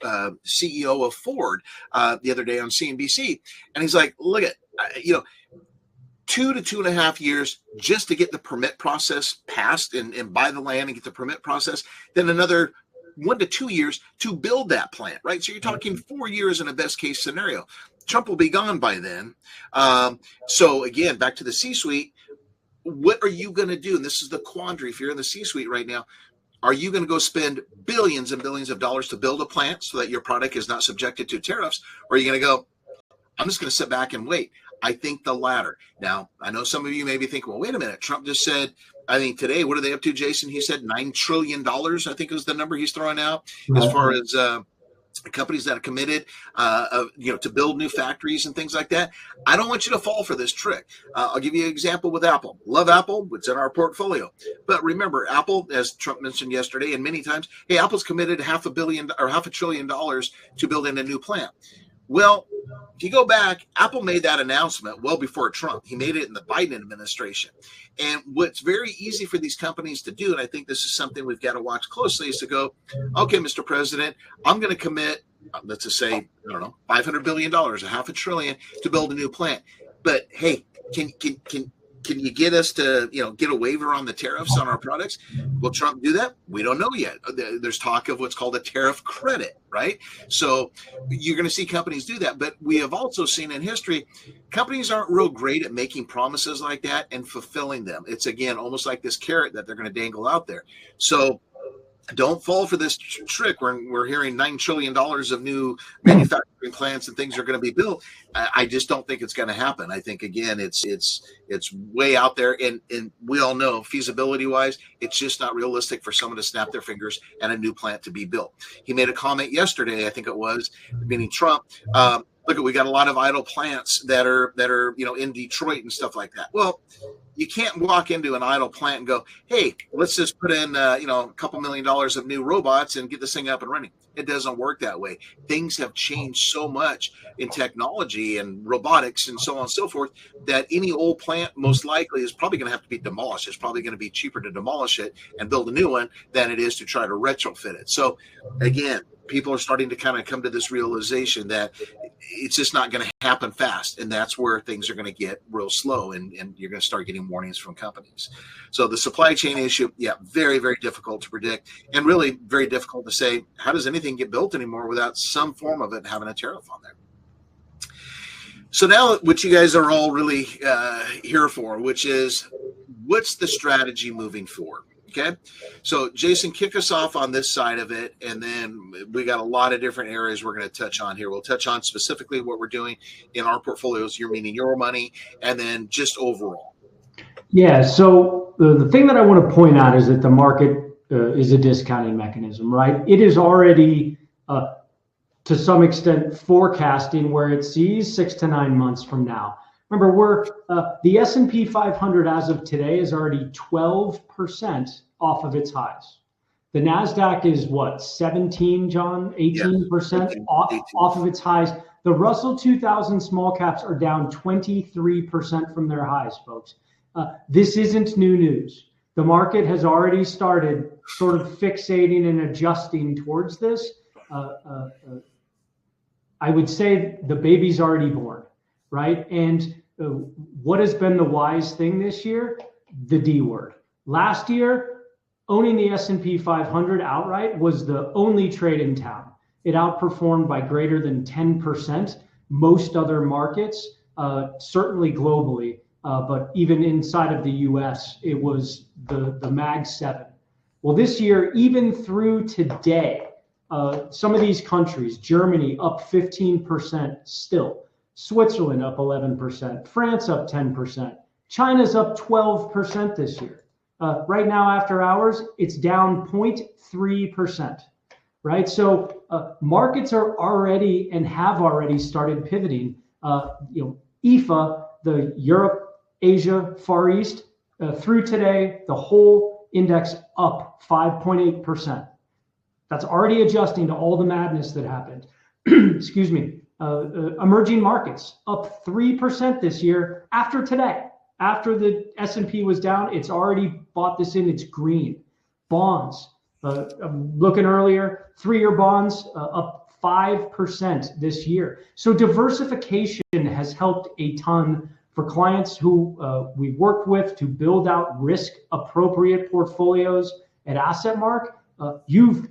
CEO of Ford the other day on CNBC, and he's like, look at, 2 to 2.5 years just to get the permit process passed and buy the land and get the permit process, then another 1 to 2 years to build that plant, right? So you're talking 4 years in a best case scenario. Trump will be gone by then. So again, back to the C-suite, what are you going to do? And this is the quandary. If you're in the C-suite right now, are you going to go spend billions and billions of dollars to build a plant so that your product is not subjected to tariffs? Or are you going to go, I'm just going to sit back and wait? I think the latter. Now, I know some of you may be thinking, well, wait a minute. Trump just said, I think today, what are they up to, Jason? He said $9 trillion, I think is the number he's throwing out, as far as companies that are committed, to build new factories and things like that. I don't want you to fall for this trick. I'll give you an example with Apple. Love Apple. It's in our portfolio. But remember, Apple, as Trump mentioned yesterday and many times, hey, Apple's committed $500 billion to building a new plant. Well, if you go back, Apple made that announcement well before Trump. He made it in the Biden administration. And what's very easy for these companies to do, and I think this is something we've got to watch closely, is to go, okay, Mr. President, I'm going to commit, let's just say, I don't know, $500 billion, $500 billion to build a new plant. But hey, can you get us to, get a waiver on the tariffs on our products? Will Trump do that? We don't know yet. There's talk of what's called a tariff credit, right? So you're going to see companies do that. But we have also seen in history, companies aren't real great at making promises like that and fulfilling them. It's, again, almost like this carrot that they're going to dangle out there. So don't fall for this trick when we're hearing $9 trillion of new manufacturing plants and things are going to be built. I just don't think it's going to happen. I think, again, it's way out there. And we all know, feasibility wise, it's just not realistic for someone to snap their fingers and a new plant to be built. He made a comment yesterday, I think it was, meaning Trump. Look, we got a lot of idle plants that are in Detroit and stuff like that. Well, you can't walk into an idle plant and go, hey, let's just put in, a couple $1 million of new robots and get this thing up and running. It doesn't work that way. Things have changed so much in technology and robotics and so on and so forth that any old plant most likely is probably going to have to be demolished. It's probably going to be cheaper to demolish it and build a new one than it is to try to retrofit it. So again, people are starting to kind of come to this realization that it's just not going to happen fast. And that's where things are going to get real slow, and you're going to start getting warnings from companies. So the supply chain issue, yeah, very, very difficult to predict, and really very difficult to say, how does anything get built anymore without some form of it having a tariff on there? So now what you guys are all really here for, which is what's the strategy moving forward? Okay, so Jason, kick us off on this side of it, and then we got a lot of different areas we're going to touch on here. We'll touch on specifically what we're doing in our portfolios, you're meaning your money, and then just overall. Yeah, so the thing that I want to point out is that the market is a discounting mechanism, right? It is already, to some extent, forecasting where it sees 6 to 9 months from now. Remember, the S&P 500 as of today is already 12% off of its highs. The NASDAQ is what, 17, John? 18% off of its highs. The Russell 2000 small caps are down 23% from their highs, folks. This isn't new news. The market has already started sort of fixating and adjusting towards this. I would say the baby's already born, right? And what has been the wise thing this year? The D word. Last year, owning the S&P 500 outright was the only trade in town. It outperformed by greater than 10% most other markets, certainly globally, but even inside of the US, it was the Mag 7. Well, this year, even through today, some of these countries, Germany up 15% still, Switzerland up 11%, France up 10%, China's up 12% this year. Right now, after hours, it's down 0.3%, right? So markets are already and have already started pivoting. EFA, the Europe, Asia, Far East, through today, the whole index up 5.8%. That's already adjusting to all the madness that happened. Excuse me. Emerging markets up 3% this year after today. After the S&P was down, it's already bought this in. It's green. Bonds, I'm looking earlier, 3-year bonds up 5% this year. So diversification has helped a ton for clients who we've worked with to build out risk appropriate portfolios at AssetMark. You've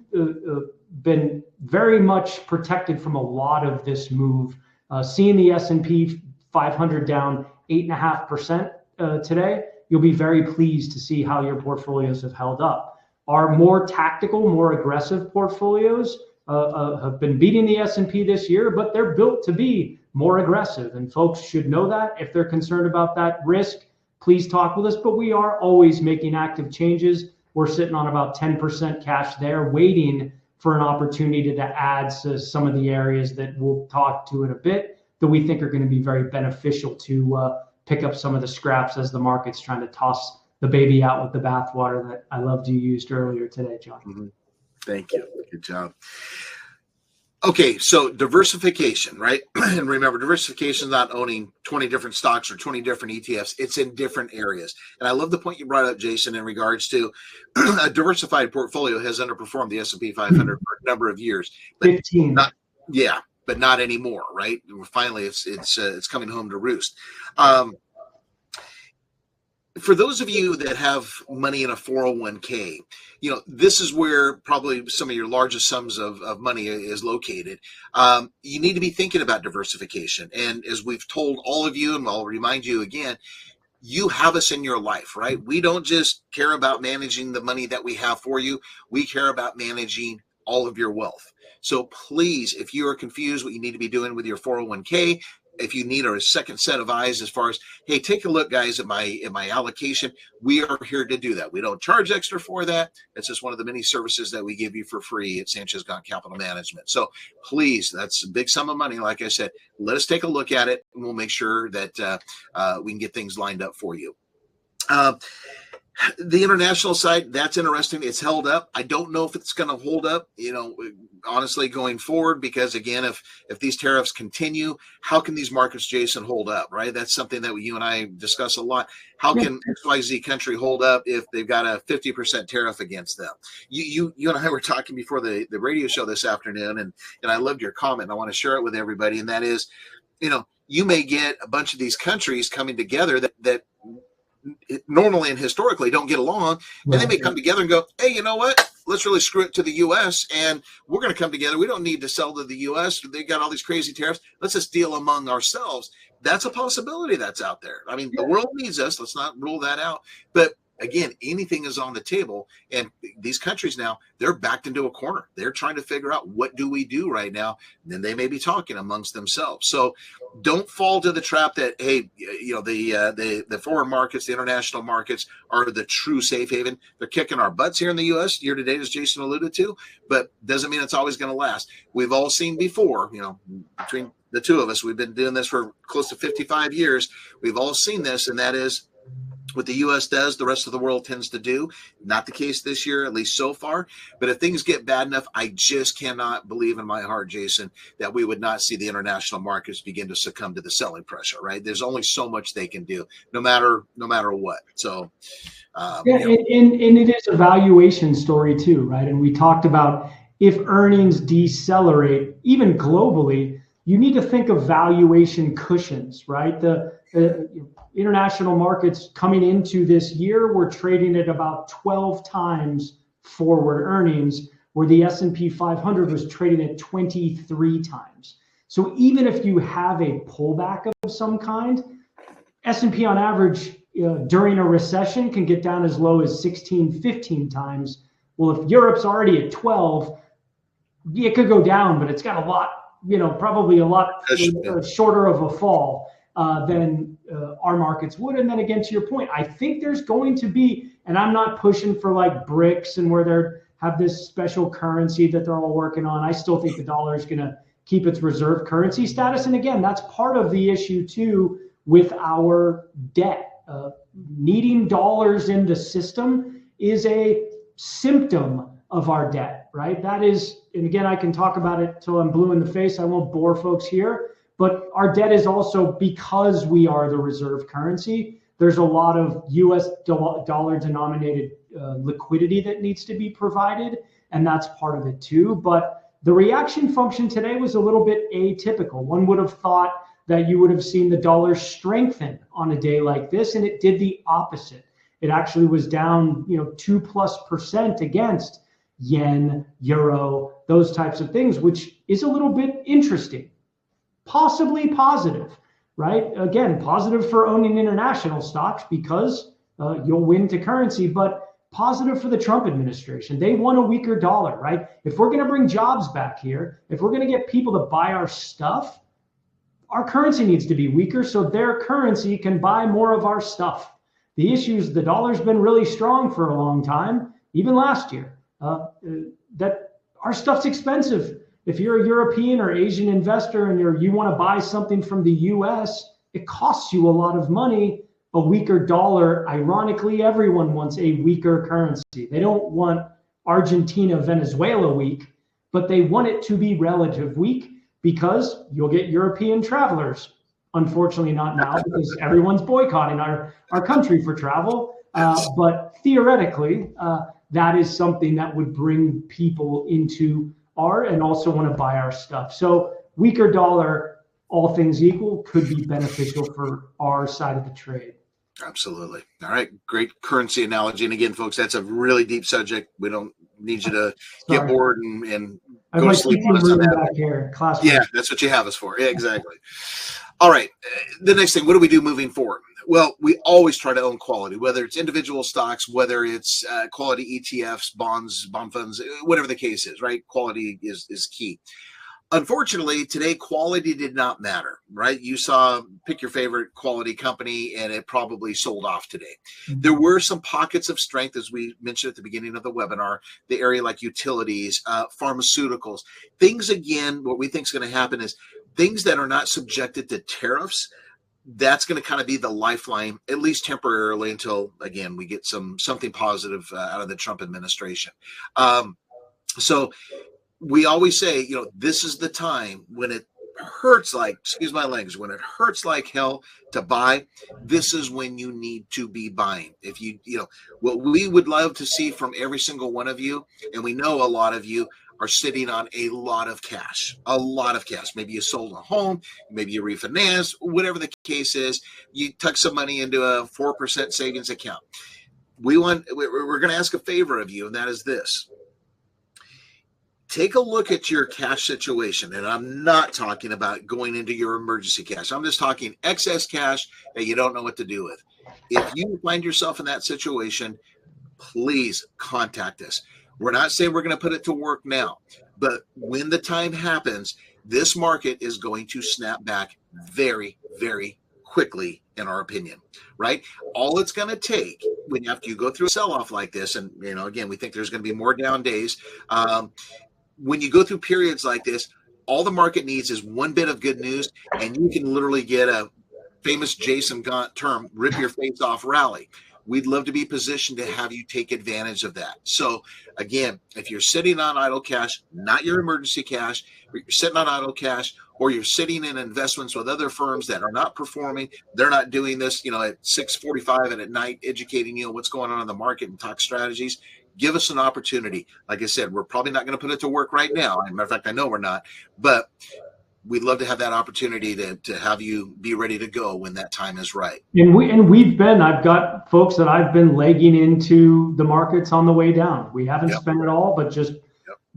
been very much protected from a lot of this move. Seeing the S&P 500 down 8.5% today, you'll be very pleased to see how your portfolios have held up. Our more tactical, more aggressive portfolios have been beating the S&P this year, but they're built to be more aggressive, and folks should know that. If they're concerned about that risk, please talk with us, but we are always making active changes. We're sitting on about 10% cash there, waiting for an opportunity to add to some of the areas that we'll talk to in a bit that we think are going to be very beneficial to pick up some of the scraps as the market's trying to toss the baby out with the bathwater that I loved you used earlier today, John. Mm-hmm. Thank you. Good job. Okay, so diversification, right? And remember, diversification is not owning 20 different stocks or 20 different ETFs. It's in different areas. And I love the point you brought up, Jason, in regards to a diversified portfolio has underperformed the S&P 500 for a number of years. But 15. But not anymore, right? Finally, it's coming home to roost. For those of you that have money in a 401k, this is where probably some of your largest sums of money is located. You need to be thinking about diversification. And as we've told all of you, and I'll remind you again, you have us in your life, right? We don't just care about managing the money that we have for you. We care about managing all of your wealth. So please, if you are confused what you need to be doing with your 401k, if you need a second set of eyes as far as, hey, take a look, guys, at my allocation, we are here to do that. We don't charge extra for that. It's just one of the many services that we give you for free at Sanchez Gaunt Capital Management. So please, that's a big sum of money. Like I said, let us take a look at it, and we'll make sure that we can get things lined up for you. The international side, that's interesting. It's held up. I don't know if it's going to hold up, honestly, going forward, because again, if these tariffs continue, how can these markets, Jason, hold up, right? That's something that you and I discuss a lot. How can XYZ country hold up if they've got a 50% tariff against them? You and I were talking before the radio show this afternoon, and I loved your comment. I want to share it with everybody, and that is, you may get a bunch of these countries coming together that normally and historically don't get along, and they may come together and go, hey, you know what? Let's really screw it to the U.S. and we're going to come together. We don't need to sell to the U.S. They got all these crazy tariffs. Let's just deal among ourselves. That's a possibility that's out there. I mean, the world needs us. Let's not rule that out. But again, anything is on the table, and these countries now, they're backed into a corner. They're trying to figure out, what do we do right now? And then they may be talking amongst themselves. So don't fall to the trap that, hey, the foreign markets, the international markets are the true safe haven. They're kicking our butts here in the U.S. year to date, as Jason alluded to, but doesn't mean it's always going to last. We've all seen before, between the two of us, we've been doing this for close to 55 years. We've all seen this, and that is, what the U.S. does, the rest of the world tends to do. Not the case this year, at least so far. But if things get bad enough, I just cannot believe in my heart, Jason, that we would not see the international markets begin to succumb to the selling pressure, right? There's only so much they can do, no matter what. So, and it is a valuation story too, right? And we talked about, if earnings decelerate, even globally, you need to think of valuation cushions, right? The international markets coming into this year were trading at about 12 times forward earnings, where the S&P 500 was trading at 23 times. So even if you have a pullback of some kind, S&P on average during a recession can get down as low as 16, 15 times. Well, if Europe's already at 12, it could go down, but it's got a lot, probably a lot shorter of a fall than our markets would. And then again, to your point, I think there's going to be, and I'm not pushing for like BRICS and where they have this special currency that they're all working on. I still think the dollar is going to keep its reserve currency status. And again, that's part of the issue too with our debt. Needing dollars in the system is a symptom of our debt, right? That is, and again, I can talk about it till I'm blue in the face. I won't bore folks here. But our debt is also, because we are the reserve currency, there's a lot of US dollar denominated liquidity that needs to be provided. And that's part of it too. But the reaction function today was a little bit atypical. One would have thought that you would have seen the dollar strengthen on a day like this, and it did the opposite. It actually was down, 2+% against yen, euro, those types of things, which is a little bit interesting. Possibly positive, right? Again, positive for owning international stocks because you'll win to currency, but positive for the Trump administration. They want a weaker dollar, right? If we're going to bring jobs back here, if we're going to get people to buy our stuff, our currency needs to be weaker so their currency can buy more of our stuff. The issue is the dollar's been really strong for a long time, even last year, that our stuff's expensive. If you're a European or Asian investor and you want to buy something from the US, it costs you a lot of money. A weaker dollar, ironically, everyone wants a weaker currency. They don't want Argentina, Venezuela weak, but they want it to be relative weak because you'll get European travelers. Unfortunately, not now because everyone's boycotting our country for travel. But theoretically, that is something that would bring people into and also want to buy our stuff. So weaker dollar, all things equal, could be beneficial for our side of the trade. Absolutely. All right. Great currency analogy. And again, folks, that's a really deep subject. We don't need you to get bored and go to sleep on us on that. Back here, class. Yeah, that's what you have us for. Yeah, exactly. All right. The next thing, what do we do moving forward? Well, we always try to own quality, whether it's individual stocks, whether it's quality ETFs, bonds, bond funds, whatever the case is, right? Quality is key. Unfortunately, today, quality did not matter, right? You saw, pick your favorite quality company, and it probably sold off today. Mm-hmm. There were some pockets of strength, as we mentioned at the beginning of the webinar, the area like utilities, pharmaceuticals, things, again, what we think is going to happen is things that are not subjected to tariffs that's going to kind of be the lifeline, at least temporarily, until again we get something positive out of the Trump administration. So we always say, this is the time when it hurts like, excuse my language, when it hurts like hell to buy. This is when you need to be buying. If what we would love to see from every single one of you, and we know a lot of you are sitting on a lot of cash. Maybe you sold a home, maybe you refinanced, whatever the case is, you tuck some money into a 4% savings account. We're going to ask a favor of you, and that is this. Take a look at your cash situation, and I'm not talking about going into your emergency cash. I'm just talking excess cash that you don't know what to do with. If you find yourself in that situation, please contact us. We're not saying we're going to put it to work now, but when the time happens, this market is going to snap back very, very quickly, in our opinion, right? All it's going to take after you go through a sell-off like this, and again, we think there's going to be more down days. When you go through periods like this, all the market needs is one bit of good news, and you can literally get a famous Jason Gaunt term, rip your face off rally. We'd love to be positioned to have you take advantage of that. So again, if you're sitting on idle cash, not your emergency cash, but you're sitting on idle cash, or you're sitting in investments with other firms that are not performing, they're not doing this, at 6:45 and at night, educating you on what's going on in the market and talk strategies, give us an opportunity. Like I said, we're probably not going to put it to work right now. As a matter of fact, I know we're not, but we'd love to have that opportunity to have you be ready to go when that time is right. And I've got folks that I've been legging into the markets on the way down. We haven't spent it all, but just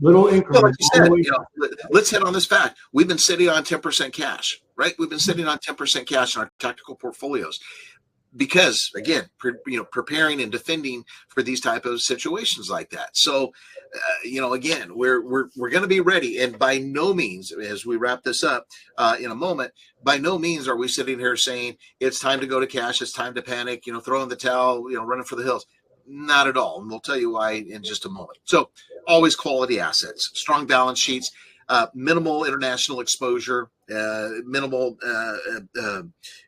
little increments. Well, like you said, let's hit on this fact. We've been sitting on 10% cash, right? We've been sitting on 10% cash in our tactical portfolios. Because again, preparing and defending for these type of situations like that. So, again, we're going to be ready. And by no means, as we wrap this up in a moment, by no means are we sitting here saying it's time to go to cash, it's time to panic, throw in the towel, running for the hills. Not at all. And we'll tell you why in just a moment. So, always quality assets, strong balance sheets, minimal international exposure, minimal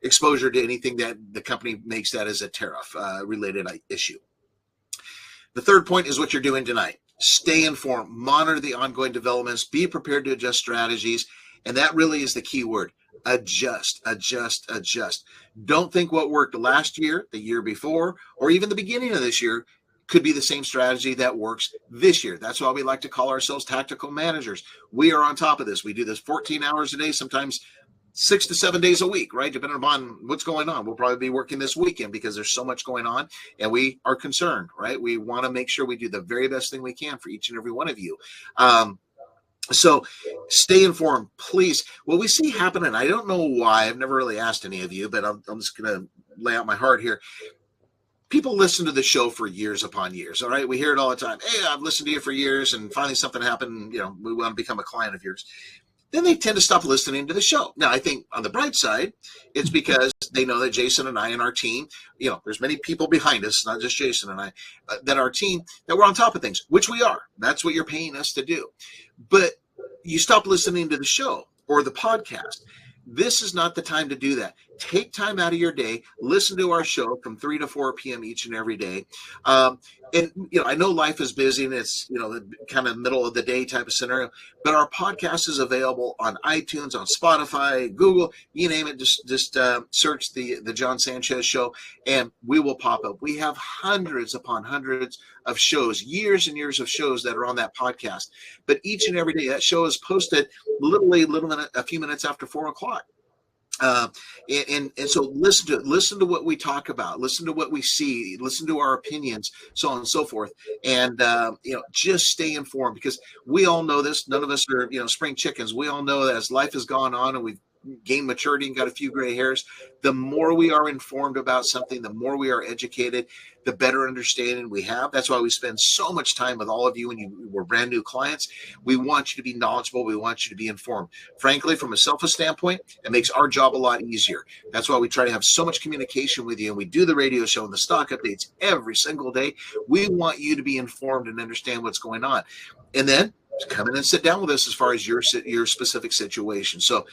exposure to anything that the company makes that is a tariff related issue. The third point is what you're doing tonight. Stay informed, monitor the ongoing developments, be prepared to adjust strategies. And that really is the key word. Adjust. Don't think what worked last year, the year before, or even the beginning of this year could be the same strategy that works this year. That's why we like to call ourselves tactical managers. We are on top of this. We do this 14 hours a day, sometimes 6 to 7 days a week, right? Depending upon what's going on. We'll probably be working this weekend because there's so much going on and we are concerned, right? We want to make sure we do the very best thing we can for each and every one of you. So stay informed, please. What we see happening, I don't know why, I've never really asked any of you, but I'm just going to lay out my heart here. People listen to the show for years upon years. All right. We hear it all the time. Hey, I've listened to you for years and finally something happened. We want to become a client of yours. Then they tend to stop listening to the show. Now, I think on the bright side, it's because they know that Jason and I and our team, there's many people behind us, not just Jason and I, that our team, that we're on top of things, which we are. That's what you're paying us to do. But you stop listening to the show or the podcast. This is not the time to do that. Take time out of your day, listen to our show from 3 to 4 p.m. each and every day. And I know life is busy and it's, the kind of middle of the day type of scenario, but our podcast is available on iTunes, on Spotify, Google, you name it. Just search the John Sanchez Show and we will pop up. We have hundreds upon hundreds of shows, years and years of shows that are on that podcast. But each and every day that show is posted a few minutes after 4 o'clock. And so listen to what we talk about, listen to what we see, listen to our opinions, so on and so forth. And, just stay informed because we all know this. None of us are, spring chickens. We all know that as life has gone on and we've gained maturity and got a few gray hairs, the more we are informed about something, the more we are educated, the better understanding we have. That's why we spend so much time with all of you when we're brand new clients. We want you to be knowledgeable. We want you to be informed. Frankly, from a selfish standpoint, it makes our job a lot easier. That's why we try to have so much communication with you, and we do the radio show and the stock updates every single day. We want you to be informed and understand what's going on. And then come in and sit down with us as far as your specific situation. So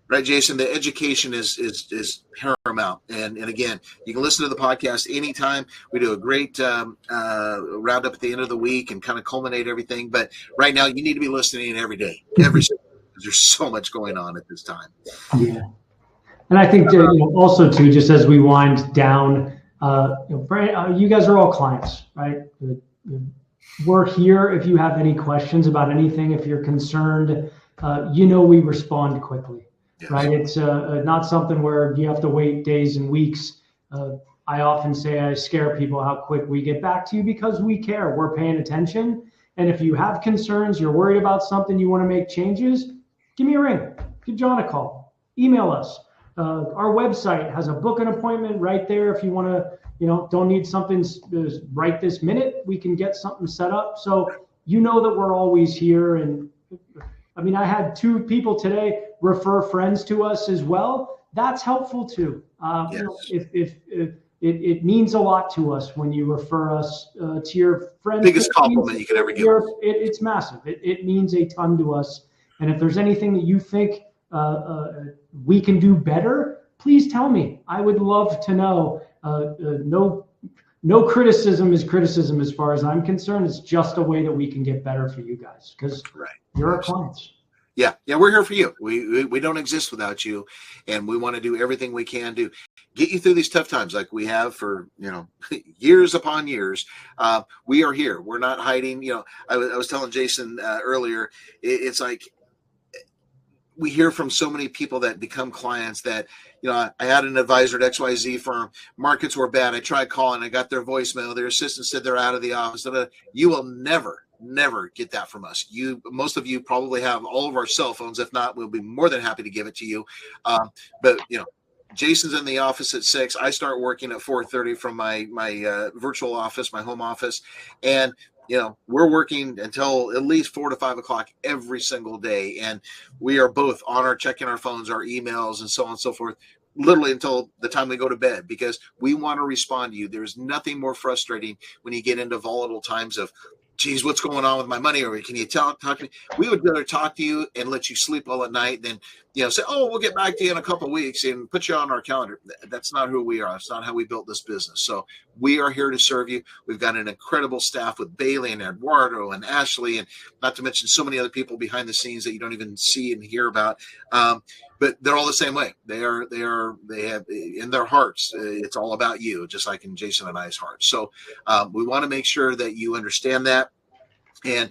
Right, Jason. The education is paramount, and again, you can listen to the podcast anytime. We do a great roundup at the end of the week and kind of culminate everything. But right now, you need to be listening every day, every single day, because there's so much going on at this time. Yeah, and I think also too, just as we wind down, you guys are all clients, right? We're here if you have any questions about anything. If you're concerned, we respond quickly. Yes. Right. It's not something where you have to wait days and weeks. I often say I scare people how quick we get back to you because we care. We're paying attention. And if you have concerns, you're worried about something, you want to make changes, give me a ring. Give John a call. Email us. Our website has a book an appointment right there. If you want to, don't need something right this minute, we can get something set up. So that we're always here. And I mean, I had 2 people today refer friends to us as well. That's helpful too. Yes. If it means a lot to us when you refer us to your friends. Biggest compliment you could ever give. It's massive. It means a ton to us. And if there's anything that you think we can do better, please tell me. I would love to know. No criticism is criticism as far as I'm concerned. It's just a way that we can get better for you guys because you're our clients. Yeah, we're here for you. We don't exist without you, and we want to do everything we can to get you through these tough times like we have for years upon years. We are here. We're not hiding. I was telling Jason earlier, it's like we hear from so many people that become clients that, I had an advisor at XYZ firm. Markets were bad. I tried calling. I got their voicemail. Their assistant said they're out of the office. You will never get that from us. Most of you probably have all of our cell phones. If not, we'll be more than happy to give it to you. But Jason's in the office at 6. I start working at 4:30 from my virtual office, my home office. And we're working until at least 4 to 5 o'clock every single day. And we are both checking our phones, our emails, and so on and so forth, literally until the time we go to bed, because we want to respond to you. There's nothing more frustrating when you get into volatile times of, geez, what's going on with my money? Or can you talk to me? We would rather talk to you and let you sleep well at night than, say, oh, we'll get back to you in a couple of weeks and put you on our calendar. That's not who we are. That's not how we built this business. So we are here to serve you. We've got an incredible staff with Bailey and Eduardo and Ashley, and not to mention so many other people behind the scenes that you don't even see and hear about. But they're all the same way. They have in their hearts, it's all about you, just like in Jason and I's hearts. So we want to make sure that you understand that. And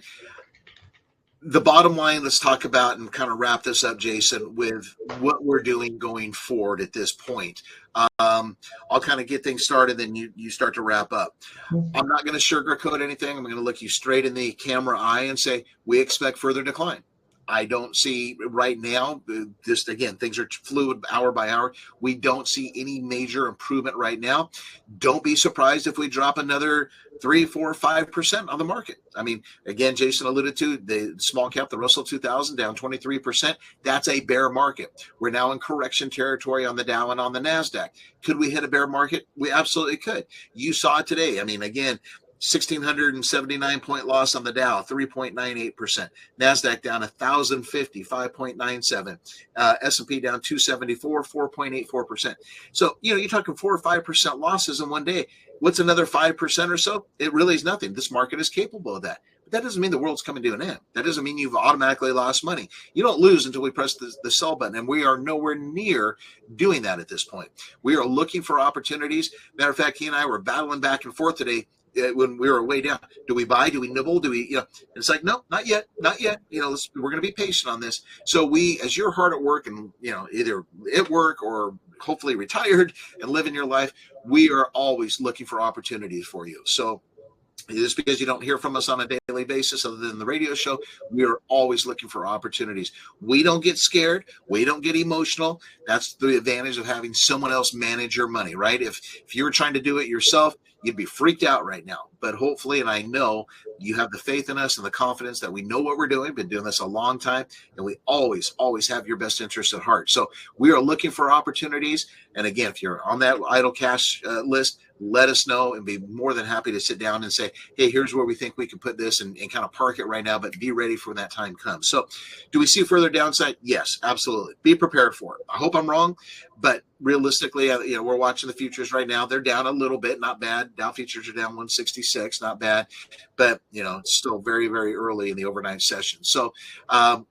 the bottom line, let's talk about and kind of wrap this up, Jason, with what we're doing going forward at this point. I'll kind of get things started, then you start to wrap up. I'm not going to sugarcoat anything. I'm going to look you straight in the camera eye and say, we expect further decline. I don't see right now, just again, things are fluid hour by hour. We don't see any major improvement right now. Don't be surprised if we drop another 3, 4, 5% on the market. I mean, again, Jason alluded to the small cap, the Russell 2000 down 23%. That's a bear market. We're now in correction territory on the Dow and on the NASDAQ. Could we hit a bear market? We absolutely could. You saw it today. I mean, again, 1,679 point loss on the Dow, 3.98%. NASDAQ down 1,050, 5.97. S&P down 274, 4.84%. So, you're talking 4 or 5% losses in one day. What's another 5% or so? It really is nothing. This market is capable of that. But that doesn't mean the world's coming to an end. That doesn't mean you've automatically lost money. You don't lose until we press the sell button, and we are nowhere near doing that at this point. We are looking for opportunities. Matter of fact, he and I were battling back and forth today when we were way down. Do we buy? Do we nibble? Do we, it's like, no, not yet. We're going to be patient on this. So we, as you're hard at work and, either at work or hopefully retired and living your life, we are always looking for opportunities for you. So just because you don't hear from us on a daily basis other than the radio show, we are always looking for opportunities. We don't get scared. We don't get emotional. That's the advantage of having someone else manage your money, right? If you were trying to do it yourself, you'd be freaked out right now. But hopefully, and I know you have the faith in us and the confidence that we know what we're doing, been doing this a long time, and we always have your best interests at heart. So we are looking for opportunities. And again, if you're on that idle cash list, let us know and be more than happy to sit down and say, hey, here's where we think we can put this and kind of park it right now, but be ready for when that time comes. So do we see further downside? Yes, absolutely. Be prepared for it. I hope I'm wrong, but realistically, we're watching the futures right now. They're down a little bit, not bad. Dow futures are down 166, not bad, but it's still very, very early in the overnight session. So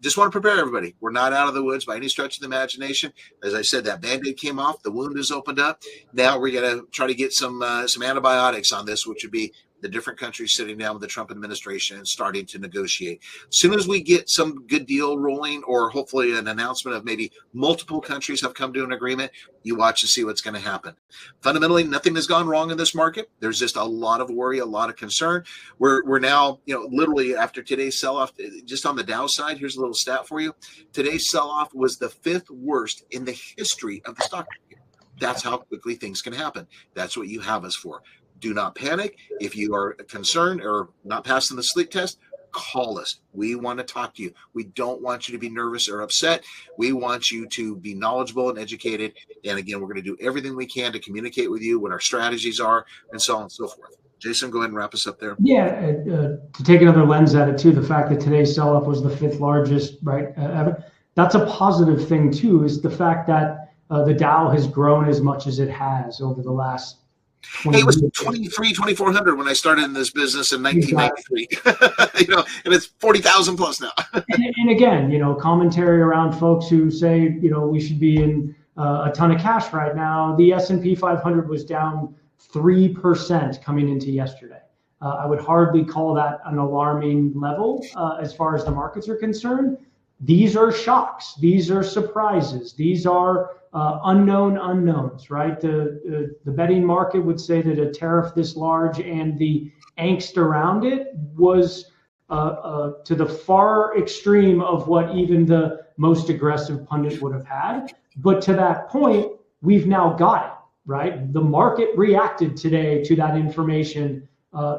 just want to prepare everybody. We're not out of the woods by any stretch of the imagination. As I said, that Band-Aid came off, the wound is opened up. Now we're going to try to get some antibiotics on this, which would be the different countries sitting down with the Trump administration and starting to negotiate. As soon as we get some good deal rolling, or hopefully an announcement of maybe multiple countries have come to an agreement, you watch to see what's going to happen. Fundamentally, nothing has gone wrong in this market. There's just a lot of worry, a lot of concern. We're now, literally after today's sell-off, just on the Dow side, here's a little stat for you. Today's sell-off was the 5th worst in the history of the stock market. That's how quickly things can happen. That's what you have us for. Do not panic. If you are concerned or not passing the sleep test, call us. We want to talk to you. We don't want you to be nervous or upset. We want you to be knowledgeable and educated. And again, we're going to do everything we can to communicate with you what our strategies are and so on and so forth. Jason, go ahead and wrap us up there. Yeah, to take another lens at it too, the fact that today's sell-off was the 5th largest, right? That's a positive thing too, is the fact that the Dow has grown as much as it has over the last 20 it was years. 2,400 when I started in this business in 1993. And it's 40,000 plus now. and again, commentary around folks who say, we should be in a ton of cash right now. The S&P 500 was down 3% coming into yesterday. I would hardly call that an alarming level as far as the markets are concerned. These are shocks. These are surprises. These are unknown unknowns, right? The betting market would say that a tariff this large and the angst around it was to the far extreme of what even the most aggressive pundit would have had. But to that point, we've now got it, right? The market reacted today to that information.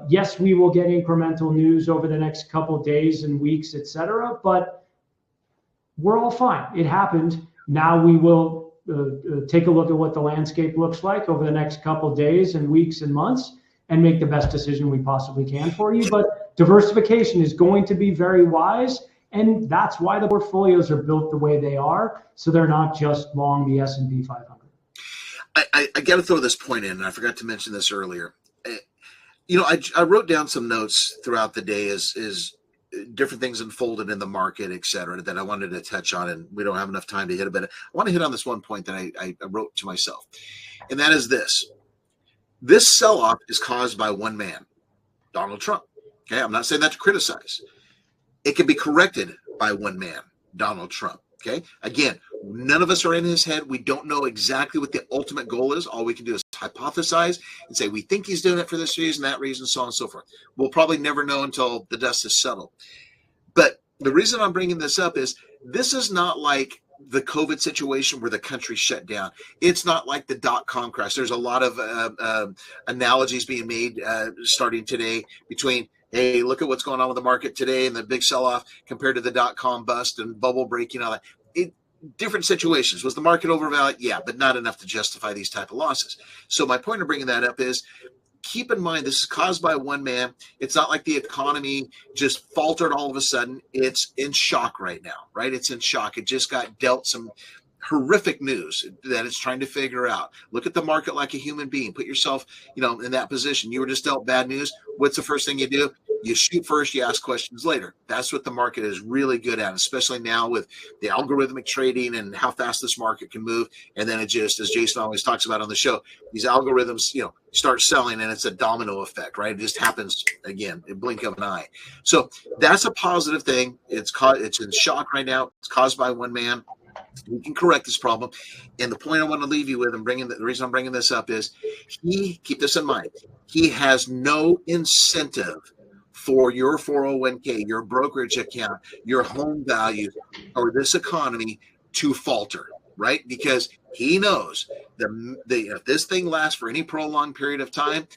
Yes, we will get incremental news over the next couple of days and weeks, et cetera, but we're all fine. It happened. Now we will take a look at what the landscape looks like over the next couple of days and weeks and months and make the best decision we possibly can for you. But diversification is going to be very wise. And that's why the portfolios are built the way they are. So they're not just long the S&P 500. I got to throw this point in, and I forgot to mention this earlier. I wrote down some notes throughout the day as different things unfolded in the market, et cetera, that I wanted to touch on, and we don't have enough time to hit it, but I want to hit on this one point that I wrote to myself, and that is this. This sell-off is caused by one man, Donald Trump. Okay, I'm not saying that to criticize. It can be corrected by one man, Donald Trump. Okay, again, none of us are in his head. We don't know exactly what the ultimate goal is. All we can do is hypothesize and say we think he's doing it for this reason, that reason, so on and so forth. We'll probably never know until the dust is settled. But the reason I'm bringing this up is this is not like the COVID situation where the country shut down. It's not like the dot-com crash. There's a lot of analogies being made starting today between, hey, look at what's going on with the market today and the big sell-off compared to the dot-com bust and bubble breaking, all that. Different situations. Was the market overvalued? Yeah, but not enough to justify these type of losses. So my point of bringing that up is keep in mind this is caused by one man. It's not like the economy just faltered all of a sudden. It's in shock right now, right? It's in shock. It just got dealt some horrific news that it's trying to figure out. Look at the market like a human being. Put yourself, in that position. You were just dealt bad news. What's the first thing you do? You shoot first, you ask questions later. That's what the market is really good at, especially now with the algorithmic trading and how fast this market can move. And then it just, as Jason always talks about on the show, these algorithms, start selling and it's a domino effect, right? It just happens again, a blink of an eye. So that's a positive thing. It's in shock right now. It's caused by one man. We can correct this problem. And the point I want to leave you with and the reason I'm bringing this up is keep this in mind. He has no incentive for your 401k, your brokerage account, your home value, or this economy to falter, right? Because he knows if this thing lasts for any prolonged period of time,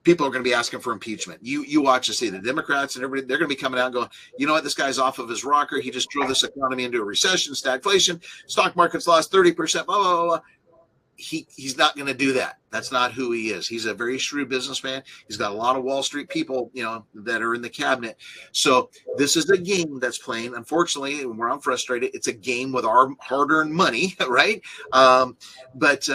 people are going to be asking for impeachment. You watch and see the Democrats and everybody, they're going to be coming out and going, you know what, this guy's off of his rocker. He just drove this economy into a recession, stagflation, stock market's lost 30%, blah, blah, blah, blah. he's not going to do that. That's not who he is. He's a very shrewd businessman. He's got a lot of Wall Street people, that are in the cabinet. So this is a game that's playing. Unfortunately, where I'm frustrated, it's a game with our hard-earned money, right? But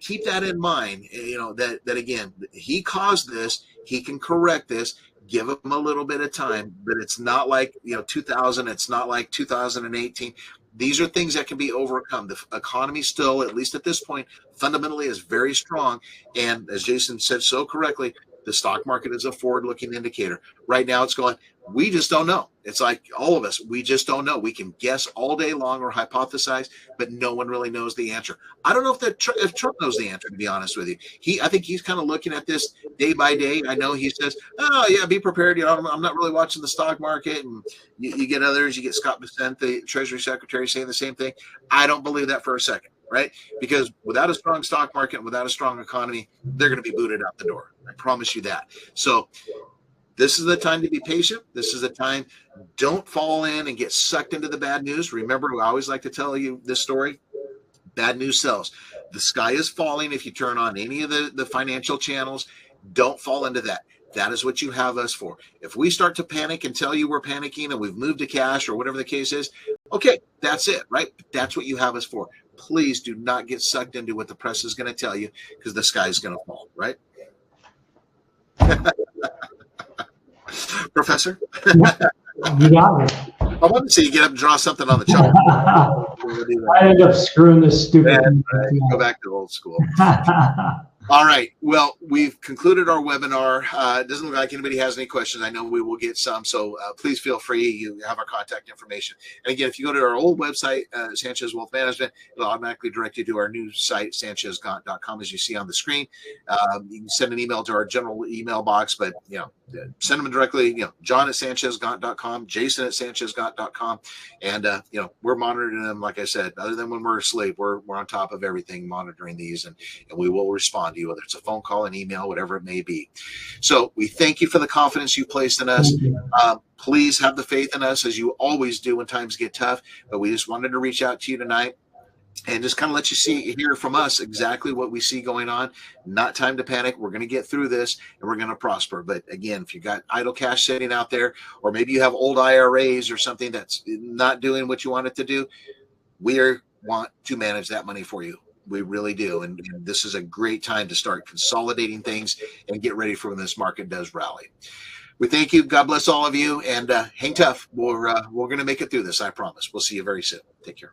keep that in mind. That again, he caused this. He can correct this. Give him a little bit of time, but it's not like 2000. It's not like 2018. These are things that can be overcome. The economy still, at least at this point, fundamentally is very strong. And as Jason said so correctly, the stock market is a forward-looking indicator. Right now it's going, we just don't know. It's like all of us, we just don't know. We can guess all day long or hypothesize, but no one really knows the answer. I don't know if Trump knows the answer, to be honest with you. I think he's kind of looking at this day by day. I know he says, oh, yeah, be prepared. I'm not really watching the stock market. And you get others, you get Scott Bessent, the Treasury Secretary, saying the same thing. I don't believe that for a second, right? Because without a strong stock market, without a strong economy, they're going to be booted out the door. I promise you that. So this is the time to be patient. This is the time. Don't fall in and get sucked into the bad news. Remember, I always like to tell you this story. Bad news sells. The sky is falling if you turn on any of the financial channels. Don't fall into that. That is what you have us for. If we start to panic and tell you we're panicking and we've moved to cash or whatever the case is, okay, that's it, right? That's what you have us for. Please do not get sucked into what the press is going to tell you, because the sky is going to fall, right? Professor? You got it. I want to see you get up and draw something on the chart. I ended up screwing this stupid thing. Go back to old school. All right. Well, we've concluded our webinar. It doesn't look like anybody has any questions. I know we will get some, so please feel free. You have our contact information. And again, if you go to our old website, Sanchez Wealth Management, it'll automatically direct you to our new site, sanchezgaunt.com, as you see on the screen. You can send an email to our general email box, but send them directly. John at sanchezgaunt.com, Jason at sanchezgaunt.com, and we're monitoring them. Like I said, other than when we're asleep, we're on top of everything, monitoring these, and we will respond to you, whether it's a phone call, an email, whatever it may be. So we thank you for the confidence you placed in us. Please have the faith in us, as you always do when times get tough. But we just wanted to reach out to you tonight and just kind of let you hear from us exactly what we see going on. Not time to panic. We're going to get through this and we're going to prosper. But again, if you got idle cash sitting out there, or maybe you have old IRAs or something that's not doing what you want it to do, we want to manage that money for you. We really do. And this is a great time to start consolidating things and get ready for when this market does rally. We thank you. God bless all of you, and hang tough. We're going to make it through this. I promise. We'll see you very soon. Take care.